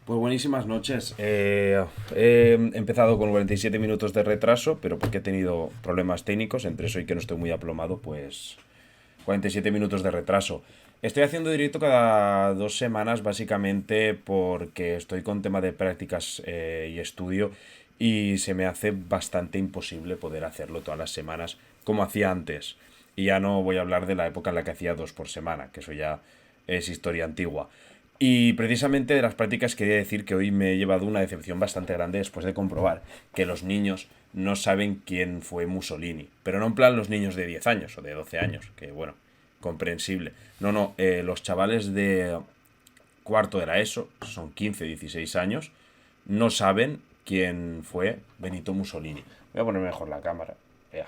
Pues buenísimas noches. He empezado con 47 minutos de retraso, pero porque he tenido problemas técnicos, entre eso y que no estoy muy aplomado, pues 47 minutos de retraso. Estoy haciendo directo cada 2 semanas, básicamente porque estoy con tema de prácticas y estudio y se me hace bastante imposible poder hacerlo todas las semanas como hacía antes. Y ya no voy a hablar de la época en la que hacía dos por semana, que eso ya es historia antigua. Y precisamente de las prácticas quería decir que hoy me he llevado una decepción bastante grande después de comprobar que los niños no saben quién fue Mussolini. Pero no en plan los niños de 10 años o de 12 años, que bueno, comprensible. No, no, los chavales de cuarto de la ESO, son 15 16 años, no saben quién fue Benito Mussolini. Voy a poner mejor la cámara. Ya.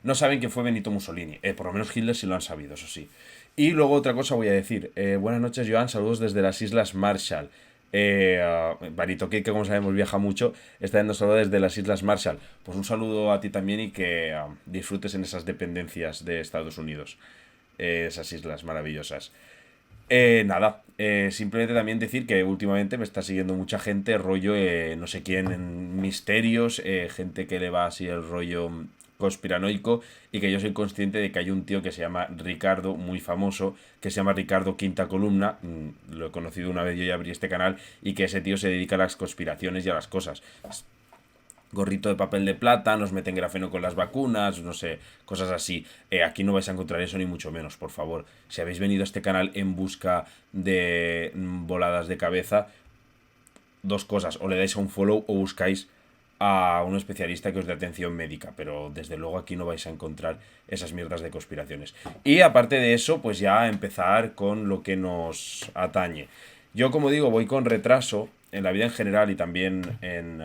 No saben quién fue Benito Mussolini. Por lo menos Hitler sí lo han sabido, eso sí. Y luego otra cosa voy a decir. Buenas noches, Joan. Saludos desde las Islas Marshall. Barito, que como sabemos viaja mucho, está dando saludos desde las Islas Marshall. Pues un saludo a ti también y que disfrutes en esas dependencias de Estados Unidos. Esas islas maravillosas. Nada, simplemente también decir que últimamente me está siguiendo mucha gente, rollo, no sé quién, en misterios, gente que le va así el rollo conspiranoico y que yo soy consciente de que hay un tío que se llama Ricardo, muy famoso, que se llama Ricardo Quinta Columna, lo he conocido una vez, yo ya abrí este canal, y que ese tío se dedica a las conspiraciones y a las cosas. Gorrito de papel de plata, nos meten grafeno con las vacunas, no sé, cosas así. Aquí no vais a encontrar eso ni mucho menos, por favor. Si habéis venido a este canal en busca de voladas de cabeza, dos cosas, o le dais a un follow o buscáis a un especialista que os dé atención médica, pero desde luego aquí no vais a encontrar esas mierdas de conspiraciones. Y aparte de eso, pues ya empezar con lo que nos atañe. Yo, como digo, voy con retraso en la vida en general y también en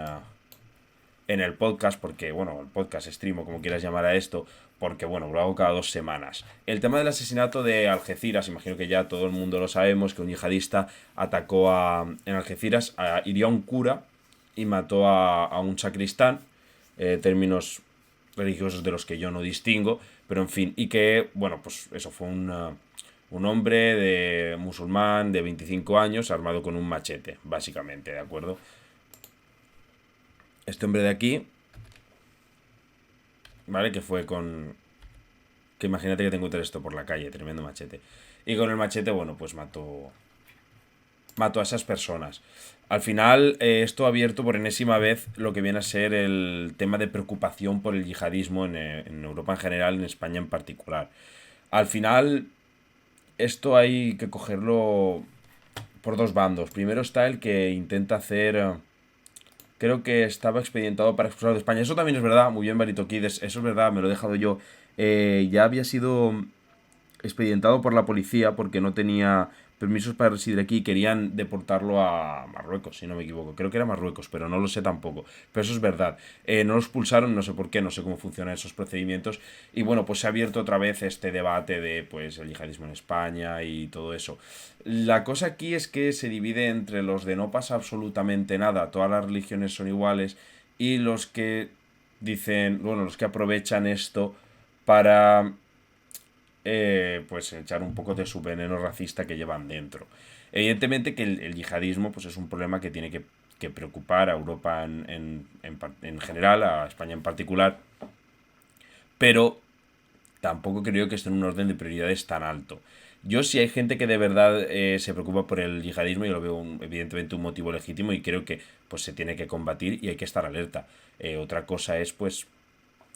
el podcast, porque, bueno, el podcast, stream o como quieras llamar a esto, porque, bueno, lo hago cada 2 semanas. El tema del asesinato de Algeciras, imagino que ya todo el mundo lo sabemos, que un yihadista atacó en Algeciras, hirió a un cura y mató a un sacristán, términos religiosos de los que yo no distingo, pero en fin, y que, bueno, pues eso fue un hombre de musulmán de 25 años armado con un machete, básicamente, ¿de acuerdo? Este hombre de aquí, ¿vale? Que fue con... Que imagínate que te encuentres esto por la calle, tremendo machete. Y con el machete, bueno, pues mató a esas personas. Al final, esto ha abierto por enésima vez lo que viene a ser el tema de preocupación por el yihadismo en Europa en general, en España en particular. Al final, esto hay que cogerlo por dos bandos. Primero está el que intenta hacer... creo que estaba expedientado para expulsarlo de España. Eso también es verdad, muy bien, Baritoquides, eso es verdad, me lo he dejado yo. Ya había sido expedientado por la policía porque no tenía permisos para residir aquí y querían deportarlo a Marruecos, si no me equivoco. Creo que era Marruecos, pero no lo sé tampoco. Pero eso es verdad. No lo expulsaron, no sé por qué, no sé cómo funcionan esos procedimientos. Y bueno, pues se ha abierto otra vez este debate de pues el yihadismo en España y todo eso. La cosa aquí es que se divide entre los de no pasa absolutamente nada, todas las religiones son iguales, y los que dicen, bueno, los que aprovechan esto para pues echar un poco de su veneno racista que llevan dentro. Evidentemente que el yihadismo pues es un problema que tiene que preocupar a Europa en general, a España en particular, pero tampoco creo que esté en un orden de prioridades tan alto. Yo, si hay gente que de verdad se preocupa por el yihadismo, yo lo veo evidentemente un motivo legítimo y creo que pues se tiene que combatir y hay que estar alerta. Otra cosa es pues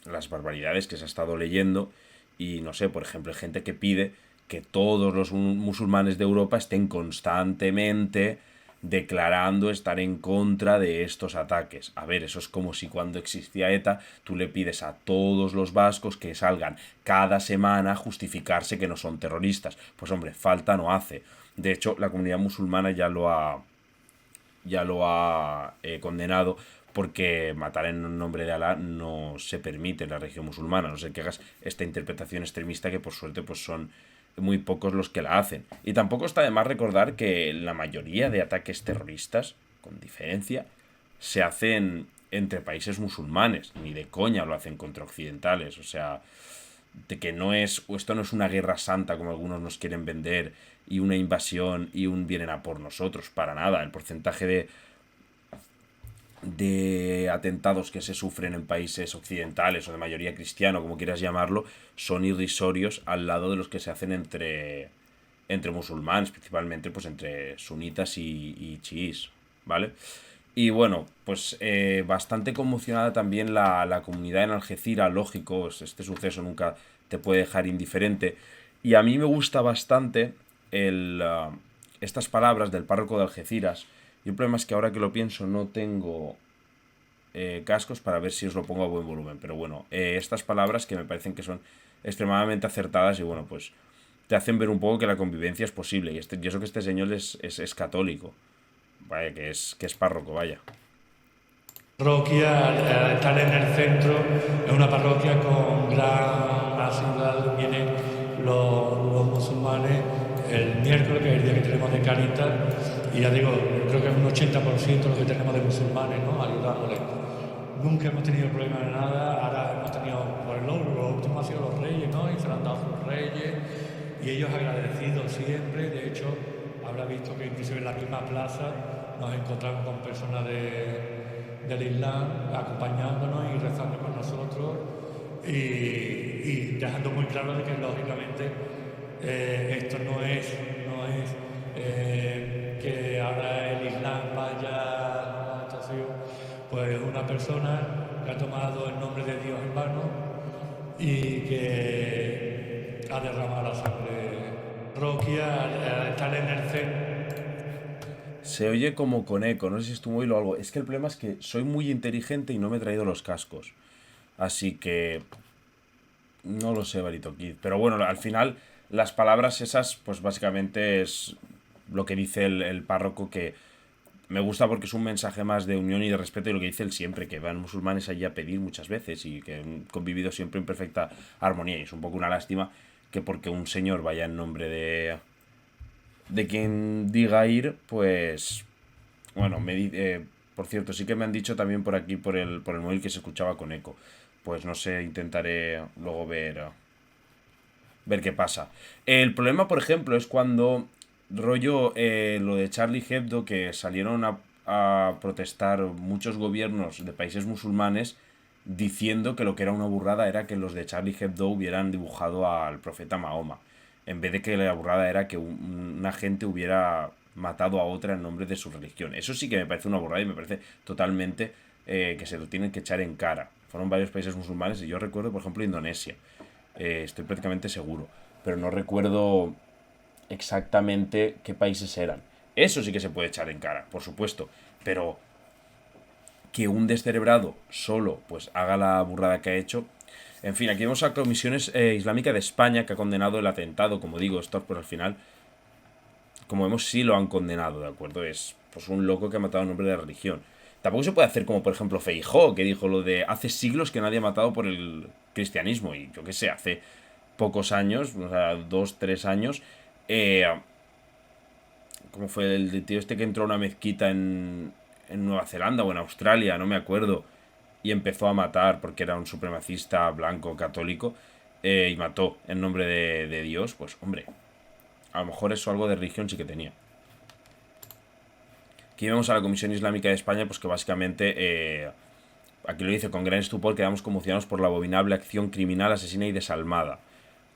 las barbaridades que se ha estado leyendo y no sé, por ejemplo, hay gente que pide que todos los musulmanes de Europa estén constantemente declarando estar en contra de estos ataques. A ver, eso es como si cuando existía ETA tú le pides a todos los vascos que salgan cada semana a justificarse que no son terroristas. Pues hombre, falta no hace. De hecho, la comunidad musulmana ya lo ha condenado porque matar en nombre de Alá no se permite en la región musulmana, no sé que hagas esta interpretación extremista que por suerte pues son muy pocos los que la hacen. Y tampoco está de más recordar que la mayoría de ataques terroristas, con diferencia, se hacen entre países musulmanes, ni de coña lo hacen contra occidentales, o sea, de que esto no es una guerra santa como algunos nos quieren vender y una invasión y un vienen a por nosotros, para nada. El porcentaje de atentados que se sufren en países occidentales o de mayoría cristiano, como quieras llamarlo, son irrisorios al lado de los que se hacen entre musulmanes, principalmente pues entre sunitas y chiíes, ¿vale? Y bueno, pues bastante conmocionada también la comunidad en Algeciras, lógico, este suceso nunca te puede dejar indiferente. Y a mí me gusta bastante estas palabras del párroco de Algeciras. Y el problema es que ahora que lo pienso no tengo cascos para ver si os lo pongo a buen volumen. Pero bueno, estas palabras que me parecen que son extremadamente acertadas y bueno, pues te hacen ver un poco que la convivencia es posible. Y eso que este señor es católico. Vaya, que es párroco, vaya. Parroquia, al estar en el centro, es una parroquia con gran asiduidad. Vienen los musulmanes el miércoles, que es el día que tenemos de Caritas, y ya digo, creo que es un 80% lo que tenemos de musulmanes, ¿no? Ayudándoles. Nunca hemos tenido problemas de nada, ahora hemos tenido, por los últimos han sido los reyes, ¿no? Y se lo han dado sus reyes, y ellos agradecidos siempre. De hecho, habrá visto que inclusive en la misma plaza nos encontramos con personas del Islam acompañándonos y rezando con nosotros y dejando muy claro de que lógicamente esto no es que ahora el Islam vaya a una situación, pues una persona que ha tomado el nombre de Dios en vano y que ha derramado la sangre. Parroquia, al estar en el centro. Se oye como con eco, no sé si es tu móvil o algo. Es que el problema es que soy muy inteligente y no me he traído los cascos. Así que no lo sé, Barito Kid. Pero bueno, al final las palabras esas, pues básicamente es lo que dice el párroco, que me gusta porque es un mensaje más de unión y de respeto y lo que dice él siempre, que van musulmanes allí a pedir muchas veces y que han convivido siempre en perfecta armonía. Y es un poco una lástima que porque un señor vaya en nombre de quien diga ir, pues bueno, por cierto, sí que me han dicho también por aquí, por el móvil, que se escuchaba con eco. Pues no sé, intentaré luego ver qué pasa. El problema, por ejemplo, es cuando rollo lo de Charlie Hebdo, que salieron a protestar muchos gobiernos de países musulmanes diciendo que lo que era una burrada era que los de Charlie Hebdo hubieran dibujado al profeta Mahoma, en vez de que la burrada era que una gente hubiera matado a otra en nombre de su religión. Eso sí que me parece una burrada y me parece totalmente que se lo tienen que echar en cara. Fueron varios países musulmanes y yo recuerdo, por ejemplo, Indonesia. Estoy prácticamente seguro, pero no recuerdo exactamente qué países eran. Eso sí que se puede echar en cara, por supuesto, pero que un descerebrado solo pues haga la burrada que ha hecho. En fin, aquí vemos a la Comisión Islámica de España, que ha condenado el atentado. Como digo, esto pues al final, como vemos, sí lo han condenado, ¿de acuerdo? Es pues un loco que ha matado en nombre de la religión. Tampoco se puede hacer como, por ejemplo, Feijóo, que dijo lo de hace siglos que nadie ha matado por el cristianismo. Y yo qué sé, hace pocos años, o sea, 2, 3 años, eh, como fue el tío este que entró a una mezquita en Nueva Zelanda o en Australia, no me acuerdo, y empezó a matar porque era un supremacista blanco católico, y mató en nombre de Dios, pues hombre, a lo mejor eso algo de religión sí que tenía. Aquí vemos a la Comisión Islámica de España, pues que básicamente, aquí lo dice: con gran estupor quedamos conmocionados por la abominable acción criminal, asesina y desalmada.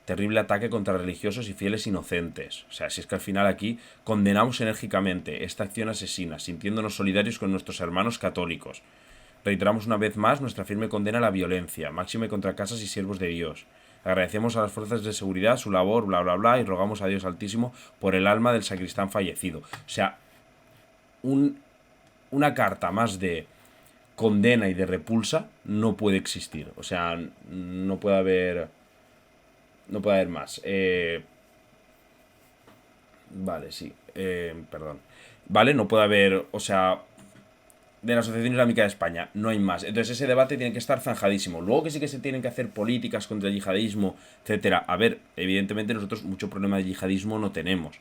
Terrible ataque contra religiosos y fieles inocentes. O sea, si es que al final aquí condenamos enérgicamente esta acción asesina, sintiéndonos solidarios con nuestros hermanos católicos. Reiteramos una vez más nuestra firme condena a la violencia, máxime contra casas y siervos de Dios. Agradecemos a las fuerzas de seguridad su labor, bla bla bla, y rogamos a Dios Altísimo por el alma del sacristán fallecido. O sea, una carta más de condena y de repulsa no puede existir. O sea, no puede haber más. Vale, sí. Perdón. Vale, no puede haber. O sea, de la Asociación Islámica de España, no hay más. Entonces ese debate tiene que estar zanjadísimo. Luego que sí que se tienen que hacer políticas contra el yihadismo, etcétera. A ver, evidentemente nosotros mucho problema de yihadismo no tenemos.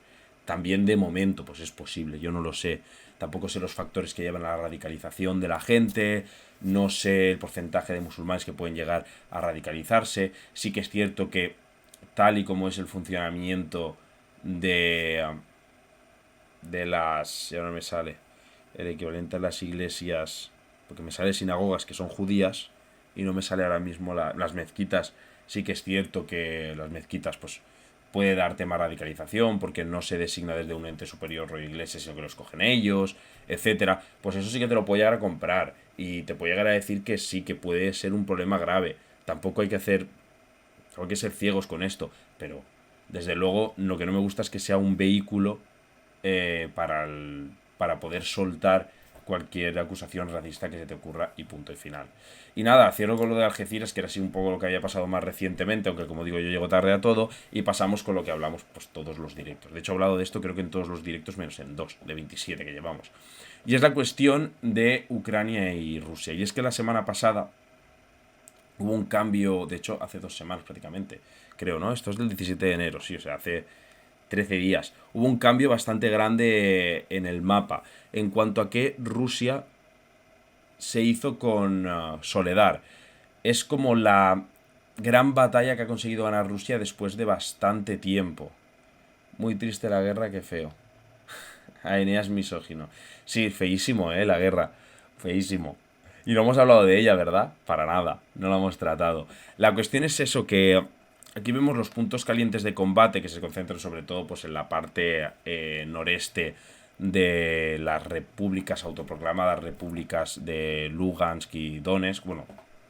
también de momento, pues es posible, yo no lo sé. Tampoco sé los factores que llevan a la radicalización de la gente, no sé el porcentaje de musulmanes que pueden llegar a radicalizarse. Sí que es cierto que tal y como es el funcionamiento de las... ya no me sale el equivalente a las iglesias, porque me sale sinagogas que son judías y no me sale ahora mismo las mezquitas. Sí que es cierto que las mezquitas pues puede dar tema radicalización porque no se designa desde un ente superior o iglesia, sino que lo escogen ellos, etcétera. Pues eso sí que te lo puede llegar a comprar y te puede llegar a decir que sí que puede ser un problema grave. Tampoco hay que ser ciegos con esto, pero desde luego lo que no me gusta es que sea un vehículo para poder soltar cualquier acusación racista que se te ocurra y punto y final. Y nada, cierro con lo de Algeciras, que era así un poco lo que había pasado más recientemente, aunque como digo yo llego tarde a todo, y pasamos con lo que hablamos pues todos los directos. De hecho he hablado de esto creo que en todos los directos menos en 2 de 27 que llevamos. Y es la cuestión de Ucrania y Rusia. Y es que la semana pasada hubo un cambio, de hecho hace 2 semanas prácticamente, creo, ¿no? Esto es del 17 de enero, sí, o sea, hace 13 días. Hubo un cambio bastante grande en el mapa en cuanto a que Rusia se hizo con Soledar. Es como la gran batalla que ha conseguido ganar Rusia después de bastante tiempo. Muy triste la guerra, qué feo. A Eneas misógino. Sí, feísimo, la guerra. Feísimo. Y no hemos hablado de ella, ¿verdad? Para nada. No la hemos tratado. La cuestión es eso, que aquí vemos los puntos calientes de combate que se concentran sobre todo pues, en la parte noreste de las repúblicas autoproclamadas, repúblicas de Lugansk y Donetsk, bueno,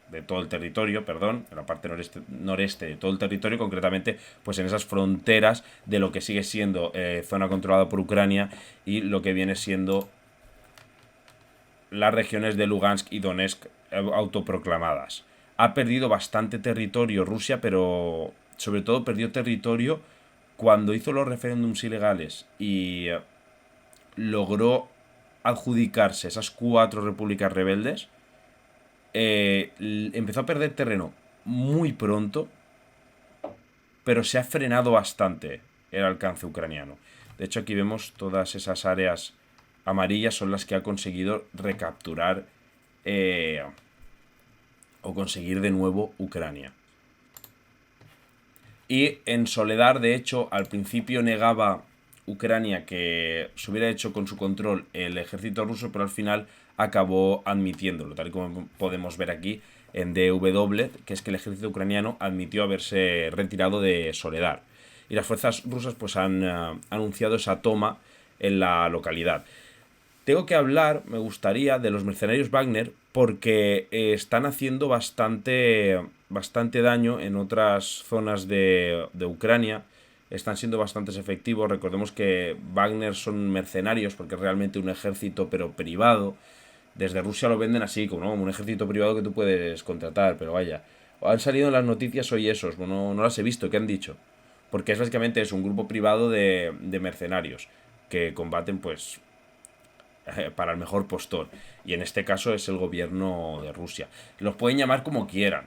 de todo el territorio, perdón, en la parte noreste de todo el territorio, concretamente pues en esas fronteras de lo que sigue siendo zona controlada por Ucrania y lo que viene siendo las regiones de Lugansk y Donetsk autoproclamadas. Ha perdido bastante territorio Rusia, pero sobre todo perdió territorio cuando hizo los referéndums ilegales y logró adjudicarse esas 4 repúblicas rebeldes. Empezó a perder terreno muy pronto, pero se ha frenado bastante el alcance ucraniano. De hecho, aquí vemos todas esas áreas amarillas son las que ha conseguido recapturar o conseguir de nuevo Ucrania. Y en Soledar, de hecho, al principio negaba Ucrania que se hubiera hecho con su control el ejército ruso, pero al final acabó admitiéndolo, tal y como podemos ver aquí en DW, que es que el ejército ucraniano admitió haberse retirado de Soledar. Y las fuerzas rusas pues han anunciado esa toma en la localidad. Tengo que hablar, me gustaría, de los mercenarios Wagner porque están haciendo bastante daño en otras zonas de Ucrania. Están siendo bastante efectivos. Recordemos que Wagner son mercenarios porque es realmente un ejército pero privado. Desde Rusia lo venden así, como un ejército privado que tú puedes contratar, pero vaya. Han salido en las noticias hoy esos, bueno, no las he visto, ¿qué han dicho? Porque es básicamente un grupo privado de mercenarios que combaten pues para el mejor postor. Y en este caso es el gobierno de Rusia. Los pueden llamar como quieran.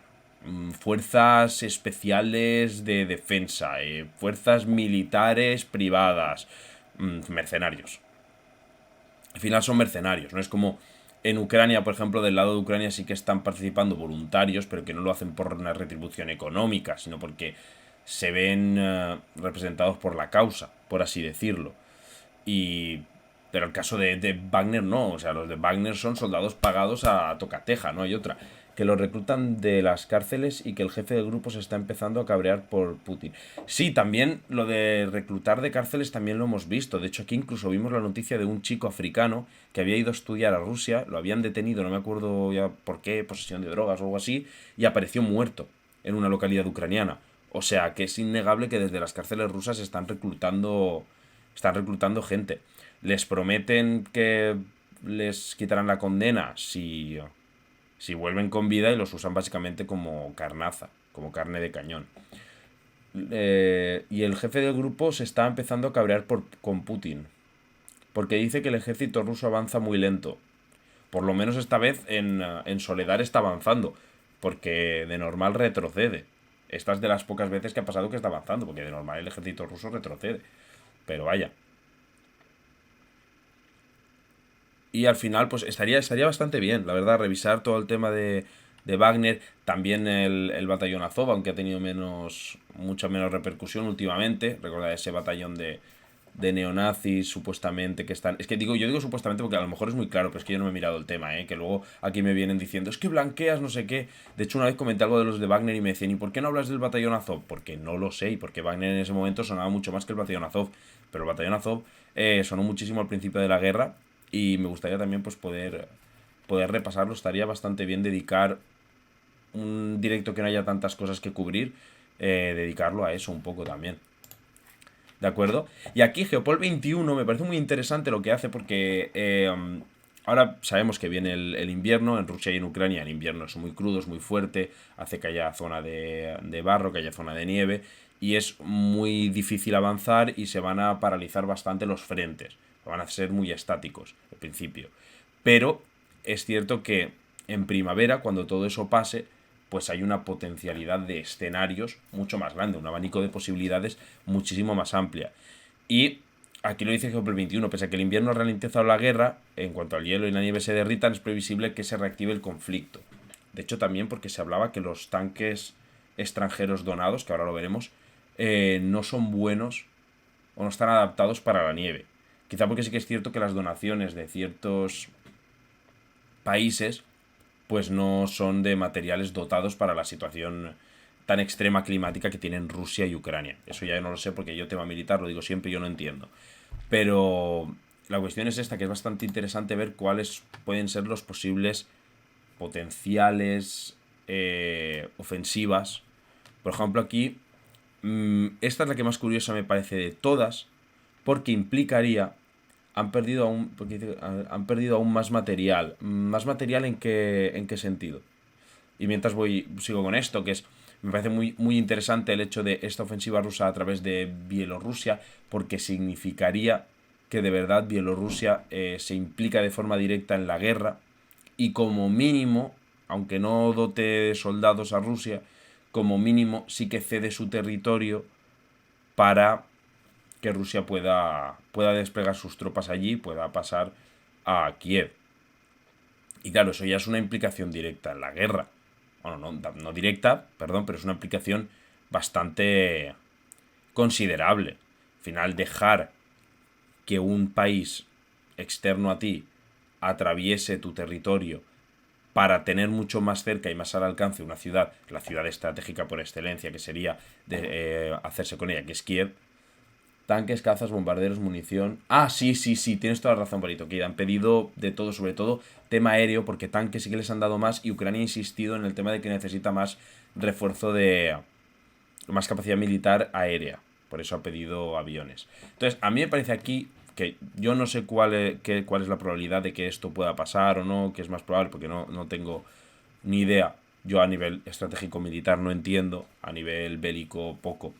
Fuerzas especiales de defensa, fuerzas militares privadas, mercenarios. Al final son mercenarios, no es como en Ucrania, por ejemplo, del lado de Ucrania sí que están participando voluntarios, pero que no lo hacen por una retribución económica, sino porque se ven representados por la causa, por así decirlo. Pero el caso de Wagner no, o sea, los de Wagner son soldados pagados a tocateja, no hay otra. Que los reclutan de las cárceles y que el jefe del grupo se está empezando a cabrear por Putin. Sí, también lo de reclutar de cárceles también lo hemos visto. De hecho, aquí incluso vimos la noticia de un chico africano que había ido a estudiar a Rusia, lo habían detenido, no me acuerdo ya por qué, posesión de drogas o algo así, y apareció muerto en una localidad ucraniana. O sea, que es innegable que desde las cárceles rusas están reclutando gente. Les prometen que les quitarán la condena si vuelven con vida y los usan básicamente como carnaza, como carne de cañón. Y el jefe del grupo se está empezando a cabrear con Putin, porque dice que el ejército ruso avanza muy lento. Por lo menos esta vez en Soledar está avanzando, porque de normal retrocede. Esta es de las pocas veces que ha pasado que está avanzando, porque de normal el ejército ruso retrocede. Pero vaya. Y al final, pues estaría bastante bien, la verdad, revisar todo el tema de Wagner, también el batallón Azov, aunque ha tenido mucha menos repercusión últimamente. Recordad ese batallón de neonazis supuestamente que están... Es que yo digo supuestamente porque a lo mejor es muy claro, pero es que yo no me he mirado el tema, que luego aquí me vienen diciendo, es que blanqueas no sé qué. De hecho, una vez comenté algo de los de Wagner y me decían, ¿y por qué no hablas del batallón Azov? Porque no lo sé, y porque Wagner en ese momento sonaba mucho más que el batallón Azov. Pero el batallón Azov sonó muchísimo al principio de la guerra y me gustaría también pues poder repasarlo. Estaría bastante bien dedicar un directo que no haya tantas cosas que cubrir, dedicarlo a eso un poco también. ¿De acuerdo? Y aquí Geopol 21 me parece muy interesante lo que hace porque ahora sabemos que viene el invierno en Rusia y en Ucrania. El invierno es muy crudo, es muy fuerte, hace que haya zona de barro, que haya zona de nieve y es muy difícil avanzar y se van a paralizar bastante los frentes. Van a ser muy estáticos al principio. Pero es cierto que en primavera, cuando todo eso pase, pues hay una potencialidad de escenarios mucho más grande, un abanico de posibilidades muchísimo más amplia. Y aquí lo dice Geopol 21, pese a que el invierno ha ralentizado la guerra, en cuanto al hielo y la nieve se derritan, es previsible que se reactive el conflicto. De hecho, también porque se hablaba que los tanques extranjeros donados, que ahora lo veremos, no son buenos o no están adaptados para la nieve. Quizá porque sí que es cierto que las donaciones de ciertos países pues no son de materiales dotados para la situación tan extrema climática que tienen Rusia y Ucrania. Eso ya no lo sé porque yo tema militar, lo digo siempre, yo no entiendo. Pero la cuestión es esta, que es bastante interesante ver cuáles pueden ser los posibles potenciales ofensivas. Por ejemplo, aquí, esta es la que más curiosa me parece de todas, porque implicaría han perdido aún más material. ¿Más material en qué sentido? Y mientras sigo con esto, que me parece muy, muy interesante el hecho de esta ofensiva rusa a través de Bielorrusia, porque significaría que de verdad Bielorrusia se implica de forma directa en la guerra y como mínimo, aunque no dote de soldados a Rusia, como mínimo sí que cede su territorio para que Rusia pueda desplegar sus tropas allí, pueda pasar a Kiev. Y claro, eso ya es una implicación directa en la guerra. Bueno, no directa, perdón, pero es una implicación bastante considerable. Al final, dejar que un país externo a ti atraviese tu territorio para tener mucho más cerca y más al alcance una ciudad, la ciudad estratégica por excelencia, que sería hacerse con ella, que es Kiev. Tanques, cazas, bombarderos, munición. Ah, sí, sí, sí, tienes toda la razón, Barito. Que han pedido de todo, sobre todo tema aéreo, porque tanques sí que les han dado más y Ucrania ha insistido en el tema de que necesita más refuerzo más capacidad militar aérea. Por eso ha pedido aviones. Entonces, a mí me parece aquí que yo no sé cuál es la probabilidad de que esto pueda pasar o no, que es más probable, porque no tengo ni idea. Yo a nivel estratégico militar no entiendo, a nivel bélico poco.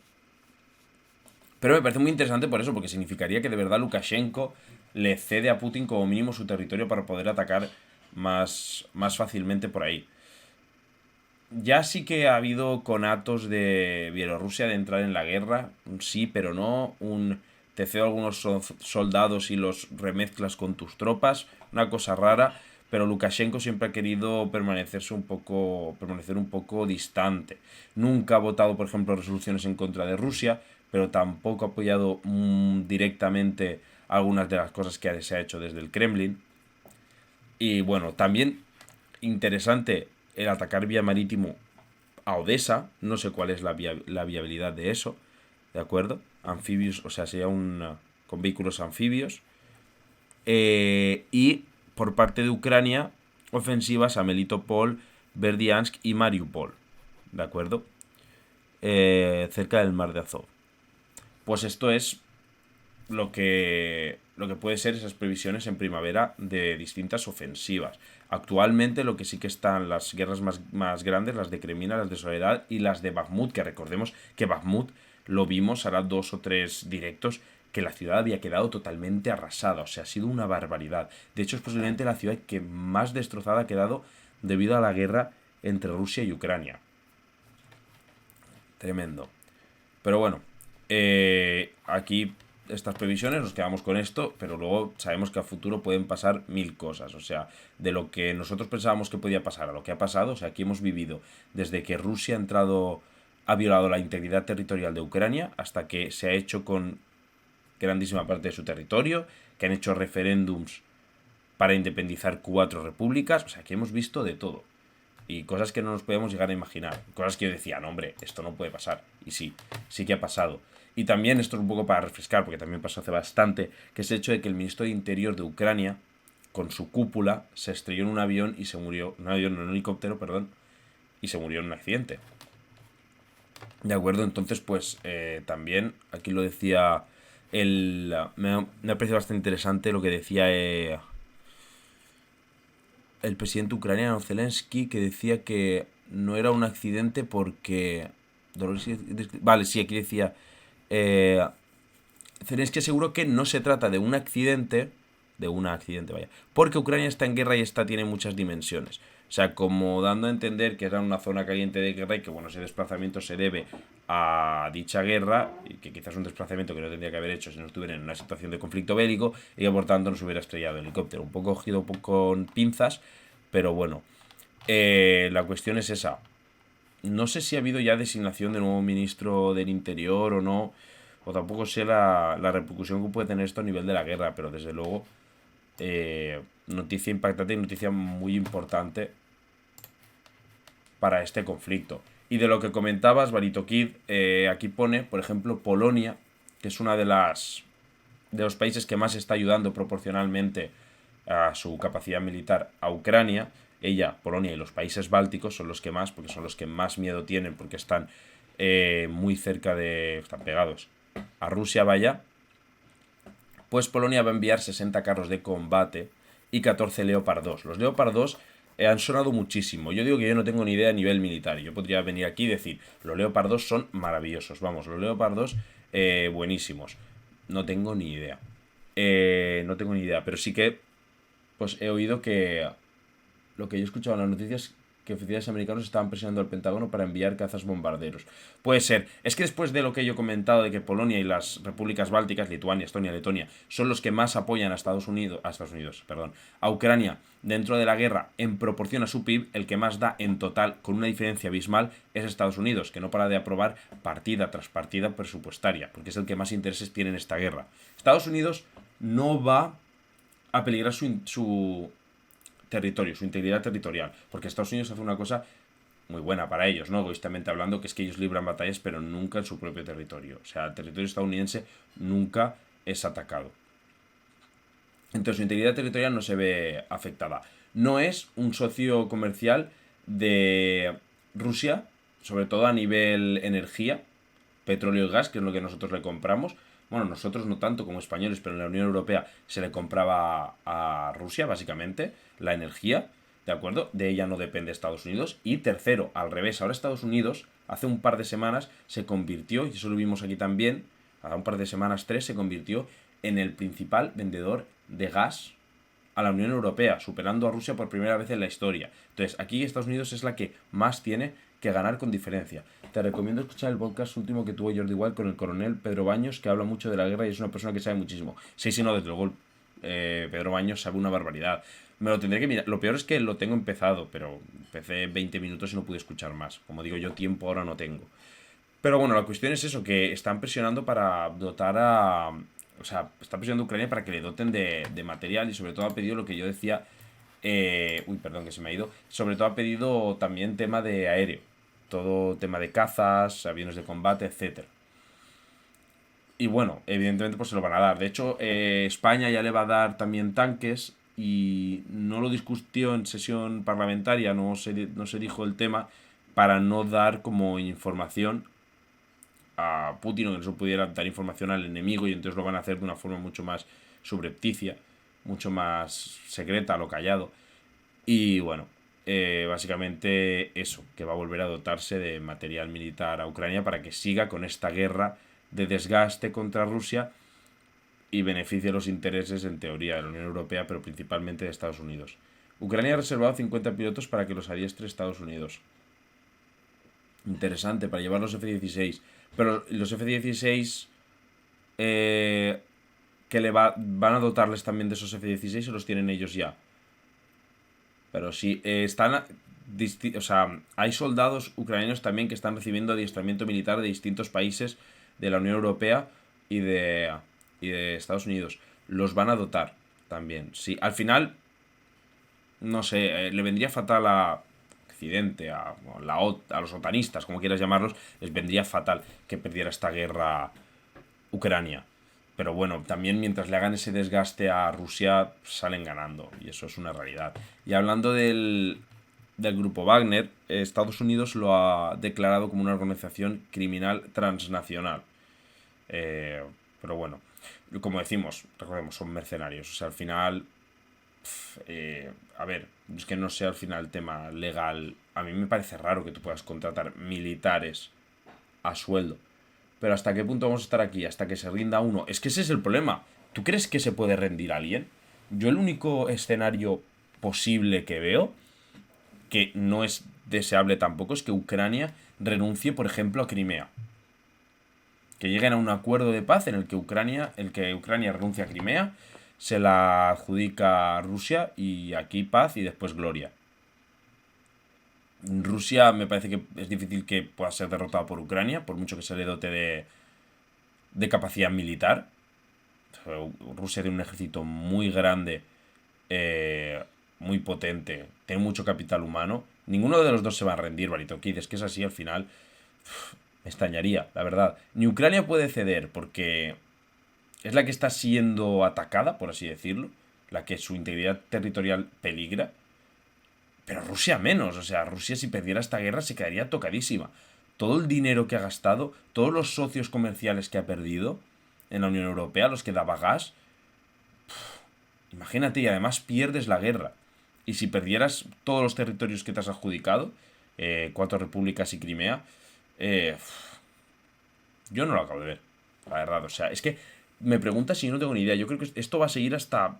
Pero me parece muy interesante por eso, porque significaría que de verdad Lukashenko le cede a Putin como mínimo su territorio para poder atacar más fácilmente por ahí. Ya sí que ha habido conatos de Bielorrusia de entrar en la guerra, un sí pero no, te cedo algunos soldados y los remezclas con tus tropas, una cosa rara, pero Lukashenko siempre ha querido permanecer un poco distante. Nunca ha votado, por ejemplo, resoluciones en contra de Rusia, pero tampoco ha apoyado directamente algunas de las cosas que se ha hecho desde el Kremlin. Y bueno, también interesante el atacar vía marítimo a Odessa. No sé cuál es la viabilidad de eso, ¿de acuerdo? Anfibios, o sea, sería con vehículos anfibios. Y por parte de Ucrania, ofensivas a Melitopol, Berdiansk y Mariupol, ¿de acuerdo? Cerca del mar de Azov. Pues esto es lo que puede ser esas previsiones en primavera de distintas ofensivas. Actualmente lo que sí que están las guerras más grandes, las de Kremina, las de Soledad y las de Bakhmut, que recordemos que Bakhmut lo vimos, hará 2 o 3 directos, que la ciudad había quedado totalmente arrasada, o sea, ha sido una barbaridad. De hecho, es posiblemente la ciudad que más destrozada ha quedado debido a la guerra entre Rusia y Ucrania. Tremendo. Pero bueno, aquí estas previsiones, nos quedamos con esto, pero luego sabemos que a futuro pueden pasar mil cosas. O sea, de lo que nosotros pensábamos que podía pasar a lo que ha pasado, o sea, aquí hemos vivido desde que Rusia ha violado la integridad territorial de Ucrania hasta que se ha hecho con grandísima parte de su territorio, que han hecho referéndums para independizar 4 repúblicas. O sea, que hemos visto de todo. Y cosas que no nos podíamos llegar a imaginar. Cosas que yo decía, no, hombre, esto no puede pasar. Y sí, sí que ha pasado. Y también esto es un poco para refrescar, porque también pasó hace bastante, que es el hecho de que el ministro de Interior de Ucrania, con su cúpula, se estrelló en un avión y se murió. Un avión, en un helicóptero, perdón. Y se murió en un accidente. De acuerdo, entonces pues también, aquí lo decía, me ha parecido bastante interesante lo que decía el presidente ucraniano Zelensky, que decía que no era un accidente porque... Vale, sí, aquí decía... Zelensky aseguró que no se trata de un accidente, vaya, porque Ucrania está en guerra y esta tiene muchas dimensiones. O sea, como dando a entender que era una zona caliente de guerra y que, bueno, ese desplazamiento se debe a dicha guerra, y que quizás un desplazamiento que no tendría que haber hecho si no estuviera en una situación de conflicto bélico, y que por tanto no se hubiera estrellado el helicóptero. Un poco cogido con pinzas, pero bueno. La cuestión es esa. No sé si ha habido ya designación de nuevo ministro del Interior o no, o tampoco sé la repercusión que puede tener esto a nivel de la guerra, pero desde luego noticia impactante y noticia muy importante para este conflicto. Y de lo que comentabas, Barito Kid, aquí pone, por ejemplo, Polonia, que es una de los países que más está ayudando proporcionalmente a su capacidad militar a Ucrania. Polonia y los países bálticos son los que más, porque son los que más miedo tienen, porque están muy cerca están pegados a Rusia, vaya. Pues Polonia va a enviar 60 carros de combate y 14 Leopard 2. Los Leopard 2 han sonado muchísimo. Yo digo que yo no tengo ni idea a nivel militar. Yo podría venir aquí y decir, los Leopard 2 son maravillosos. Vamos, los Leopard 2 buenísimos. No tengo ni idea. Pero sí que pues he oído que lo que yo he escuchado en las noticias, que oficiales americanos estaban presionando al Pentágono para enviar cazas bombarderos. Puede ser. Es que después de lo que yo he comentado de que Polonia y las repúblicas bálticas, Lituania, Estonia, Letonia, son los que más apoyan a Ucrania dentro de la guerra en proporción a su PIB, el que más da en total, con una diferencia abismal, es Estados Unidos, que no para de aprobar partida tras partida presupuestaria, porque es el que más intereses tiene en esta guerra. Estados Unidos no va a peligrar su territorio, su integridad territorial, porque Estados Unidos hace una cosa muy buena para ellos, ¿no? Egoístamente hablando, que es que ellos libran batallas, pero nunca en su propio territorio. O sea, el territorio estadounidense nunca es atacado. Entonces, su integridad territorial no se ve afectada. No es un socio comercial de Rusia, sobre todo a nivel energía, petróleo y gas, que es lo que nosotros le compramos. Bueno, nosotros no tanto como españoles, pero en la Unión Europea se le compraba a Rusia, básicamente, la energía, ¿de acuerdo? De ella no depende Estados Unidos. Y tercero, al revés, ahora Estados Unidos, hace un par de semanas, se convirtió, y eso lo vimos aquí también, hace un par de semanas, 3, se convirtió en el principal vendedor de gas a la Unión Europea, superando a Rusia por primera vez en la historia. Entonces, aquí Estados Unidos es la que más tiene que ganar con diferencia. Te recomiendo escuchar el podcast último que tuvo Jordi Wild con el coronel Pedro Baños, que habla mucho de la guerra y es una persona que sabe muchísimo. Sí, no, desde luego Pedro Baños sabe una barbaridad. Me lo tendré que mirar. Lo peor es que lo tengo empezado, pero empecé 20 minutos y no pude escuchar más. Como digo yo, tiempo ahora no tengo. Pero bueno, la cuestión es eso, que están presionando para dotar a... O sea, está presionando a Ucrania para que le doten de material y sobre todo ha pedido lo que yo decía... perdón que se me ha ido. Sobre todo ha pedido también tema de aéreo. Todo tema de cazas, aviones de combate, etcétera. Y bueno, evidentemente pues se lo van a dar. De hecho, España ya le va a dar también tanques y no lo discutió en sesión parlamentaria, no se dijo el tema para no dar como información a Putin o que no se pudiera dar información al enemigo y entonces lo van a hacer de una forma mucho más subrepticia, mucho más secreta, a lo callado. Y bueno, básicamente eso, que va a volver a dotarse de material militar a Ucrania para que siga con esta guerra de desgaste contra Rusia y beneficie los intereses, en teoría, de la Unión Europea, pero principalmente de Estados Unidos. Ucrania ha reservado 50 pilotos para que los adiestre Estados Unidos. Interesante, para llevar los F-16. Pero los F-16 que van a dotarles también de esos F-16 o los tienen ellos ya. Pero sí, o sea, hay soldados ucranianos también que están recibiendo adiestramiento militar de distintos países de la Unión Europea y de Estados Unidos. Los van a dotar también. Sí, al final, no sé, le vendría fatal a Occidente, a los otanistas, como quieras llamarlos, les vendría fatal que perdiera esta guerra Ucrania. Pero bueno, también mientras le hagan ese desgaste a Rusia, salen ganando. Y eso es una realidad. Y hablando del grupo Wagner, Estados Unidos lo ha declarado como una organización criminal transnacional. Pero bueno, como decimos, recordemos, son mercenarios. O sea, al final, a ver, es que no sé al final el tema legal. A mí me parece raro que tú puedas contratar militares a sueldo. Pero ¿hasta qué punto vamos a estar aquí? Hasta que se rinda uno. Es que ese es el problema. ¿Tú crees que se puede rendir alguien? Yo el único escenario posible que veo, que no es deseable tampoco, es que Ucrania renuncie, por ejemplo, a Crimea. Que lleguen a un acuerdo de paz en el que Ucrania renuncia a Crimea, se la adjudica a Rusia y aquí paz y después gloria. Rusia me parece que es difícil que pueda ser derrotada por Ucrania, por mucho que se le dote de capacidad militar. Rusia tiene un ejército muy grande, muy potente, tiene mucho capital humano. Ninguno de los dos se va a rendir, Barito Kid. Es que es así al final. Me extrañaría, la verdad. Ni Ucrania puede ceder porque es la que está siendo atacada, por así decirlo, la que su integridad territorial peligra. Pero Rusia menos, o sea, Rusia si perdiera esta guerra se quedaría tocadísima. Todo el dinero que ha gastado, todos los socios comerciales que ha perdido en la Unión Europea, los que daba gas, imagínate, y además pierdes la guerra. Y si perdieras todos los territorios que te has adjudicado, 4 repúblicas y Crimea, yo no lo acabo de ver, la verdad. O sea, es que me preguntas y no tengo ni idea. Yo creo que esto va a seguir hasta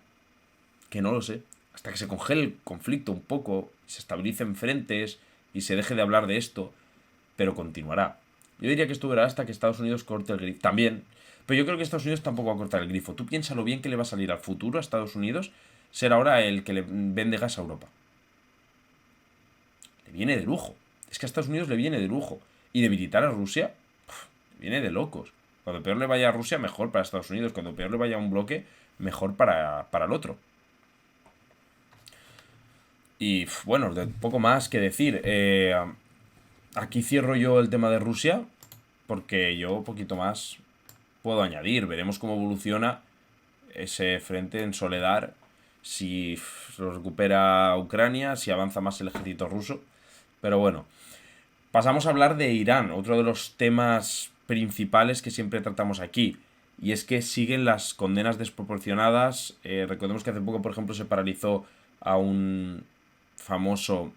que no lo sé. Hasta que se congele el conflicto un poco, se estabilicen frentes y se deje de hablar de esto, pero continuará. Yo diría que esto durará hasta que Estados Unidos corte el grifo. También, pero yo creo que Estados Unidos tampoco va a cortar el grifo. Tú piénsalo bien que le va a salir al futuro a Estados Unidos ser ahora el que le vende gas a Europa. Le viene de lujo. Es que a Estados Unidos le viene de lujo. Y debilitar a Rusia, viene de locos. Cuando peor le vaya a Rusia, mejor para Estados Unidos. Cuando peor le vaya a un bloque, mejor para el otro. Y bueno, poco más que decir. Aquí cierro yo el tema de Rusia, porque yo poquito más puedo añadir. Veremos cómo evoluciona ese frente en Soledar, si lo recupera Ucrania, si avanza más el ejército ruso. Pero bueno, pasamos a hablar de Irán, otro de los temas principales que siempre tratamos aquí. Y es que siguen las condenas desproporcionadas. Recordemos que hace poco, por ejemplo, se paralizó a un famoso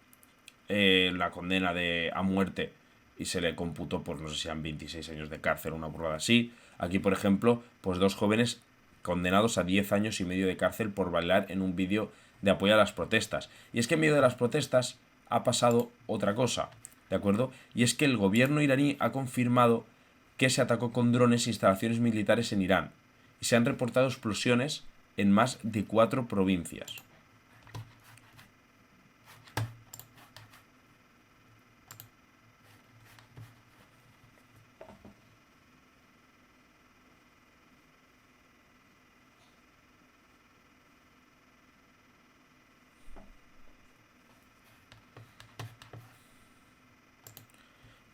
la condena a muerte y se le computó, pues no sé si eran 26 años de cárcel o una burrada así. Aquí, por ejemplo, pues 2 jóvenes condenados a 10 años y medio de cárcel por bailar en un vídeo de apoyo a las protestas. Y es que en medio de las protestas ha pasado otra cosa, ¿de acuerdo? Y es que el gobierno iraní ha confirmado que se atacó con drones instalaciones militares en Irán y se han reportado explosiones en más de 4 provincias.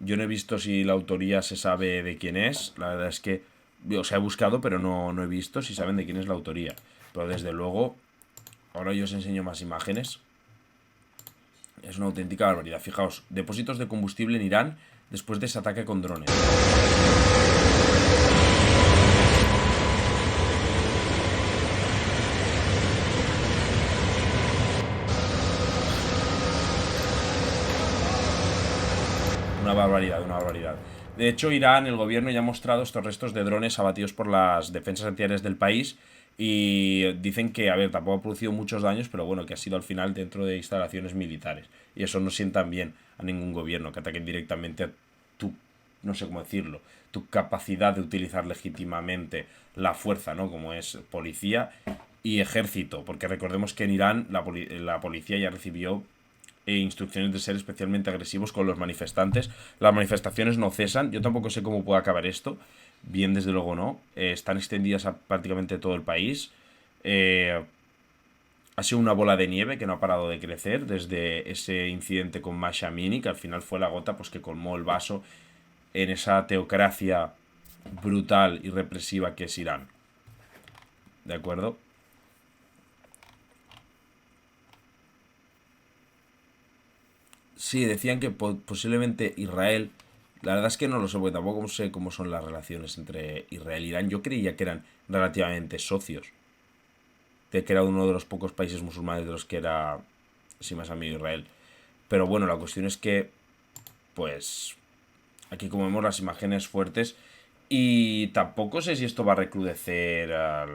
Yo no he visto si la autoría se sabe de quién es. La verdad es que, o sea, he buscado, pero no he visto si saben de quién es la autoría. Pero desde luego, ahora yo os enseño más imágenes. Es una auténtica barbaridad. Fijaos, depósitos de combustible en Irán después de ese ataque con drones. Una barbaridad, una barbaridad. De hecho, Irán, el gobierno ya ha mostrado estos restos de drones abatidos por las defensas antiaéreas del país y dicen que, a ver, tampoco ha producido muchos daños, pero bueno, que ha sido al final dentro de instalaciones militares. Y eso no sientan bien a ningún gobierno, que ataquen directamente a tu no sé cómo decirlo, tu capacidad de utilizar legítimamente la fuerza, ¿no? Como es policía y ejército, porque recordemos que en Irán la policía ya recibió instrucciones de ser especialmente agresivos con los manifestantes. Las manifestaciones no cesan, yo tampoco sé cómo puede acabar esto, bien desde luego no, están extendidas a prácticamente todo el país. Ha sido una bola de nieve que no ha parado de crecer desde ese incidente con Masha Amini, que al final fue la gota pues que colmó el vaso en esa teocracia brutal y represiva que es Irán. ¿De acuerdo? Sí, decían que posiblemente Israel. La verdad es que no lo sé, porque tampoco sé cómo son las relaciones entre Israel e Irán. Yo creía que eran relativamente socios. De que era uno de los pocos países musulmanes de los que era, sí, más amigo de Israel. Pero bueno, la cuestión es que, pues, aquí como vemos las imágenes fuertes. Y tampoco sé si esto va a recrudecer la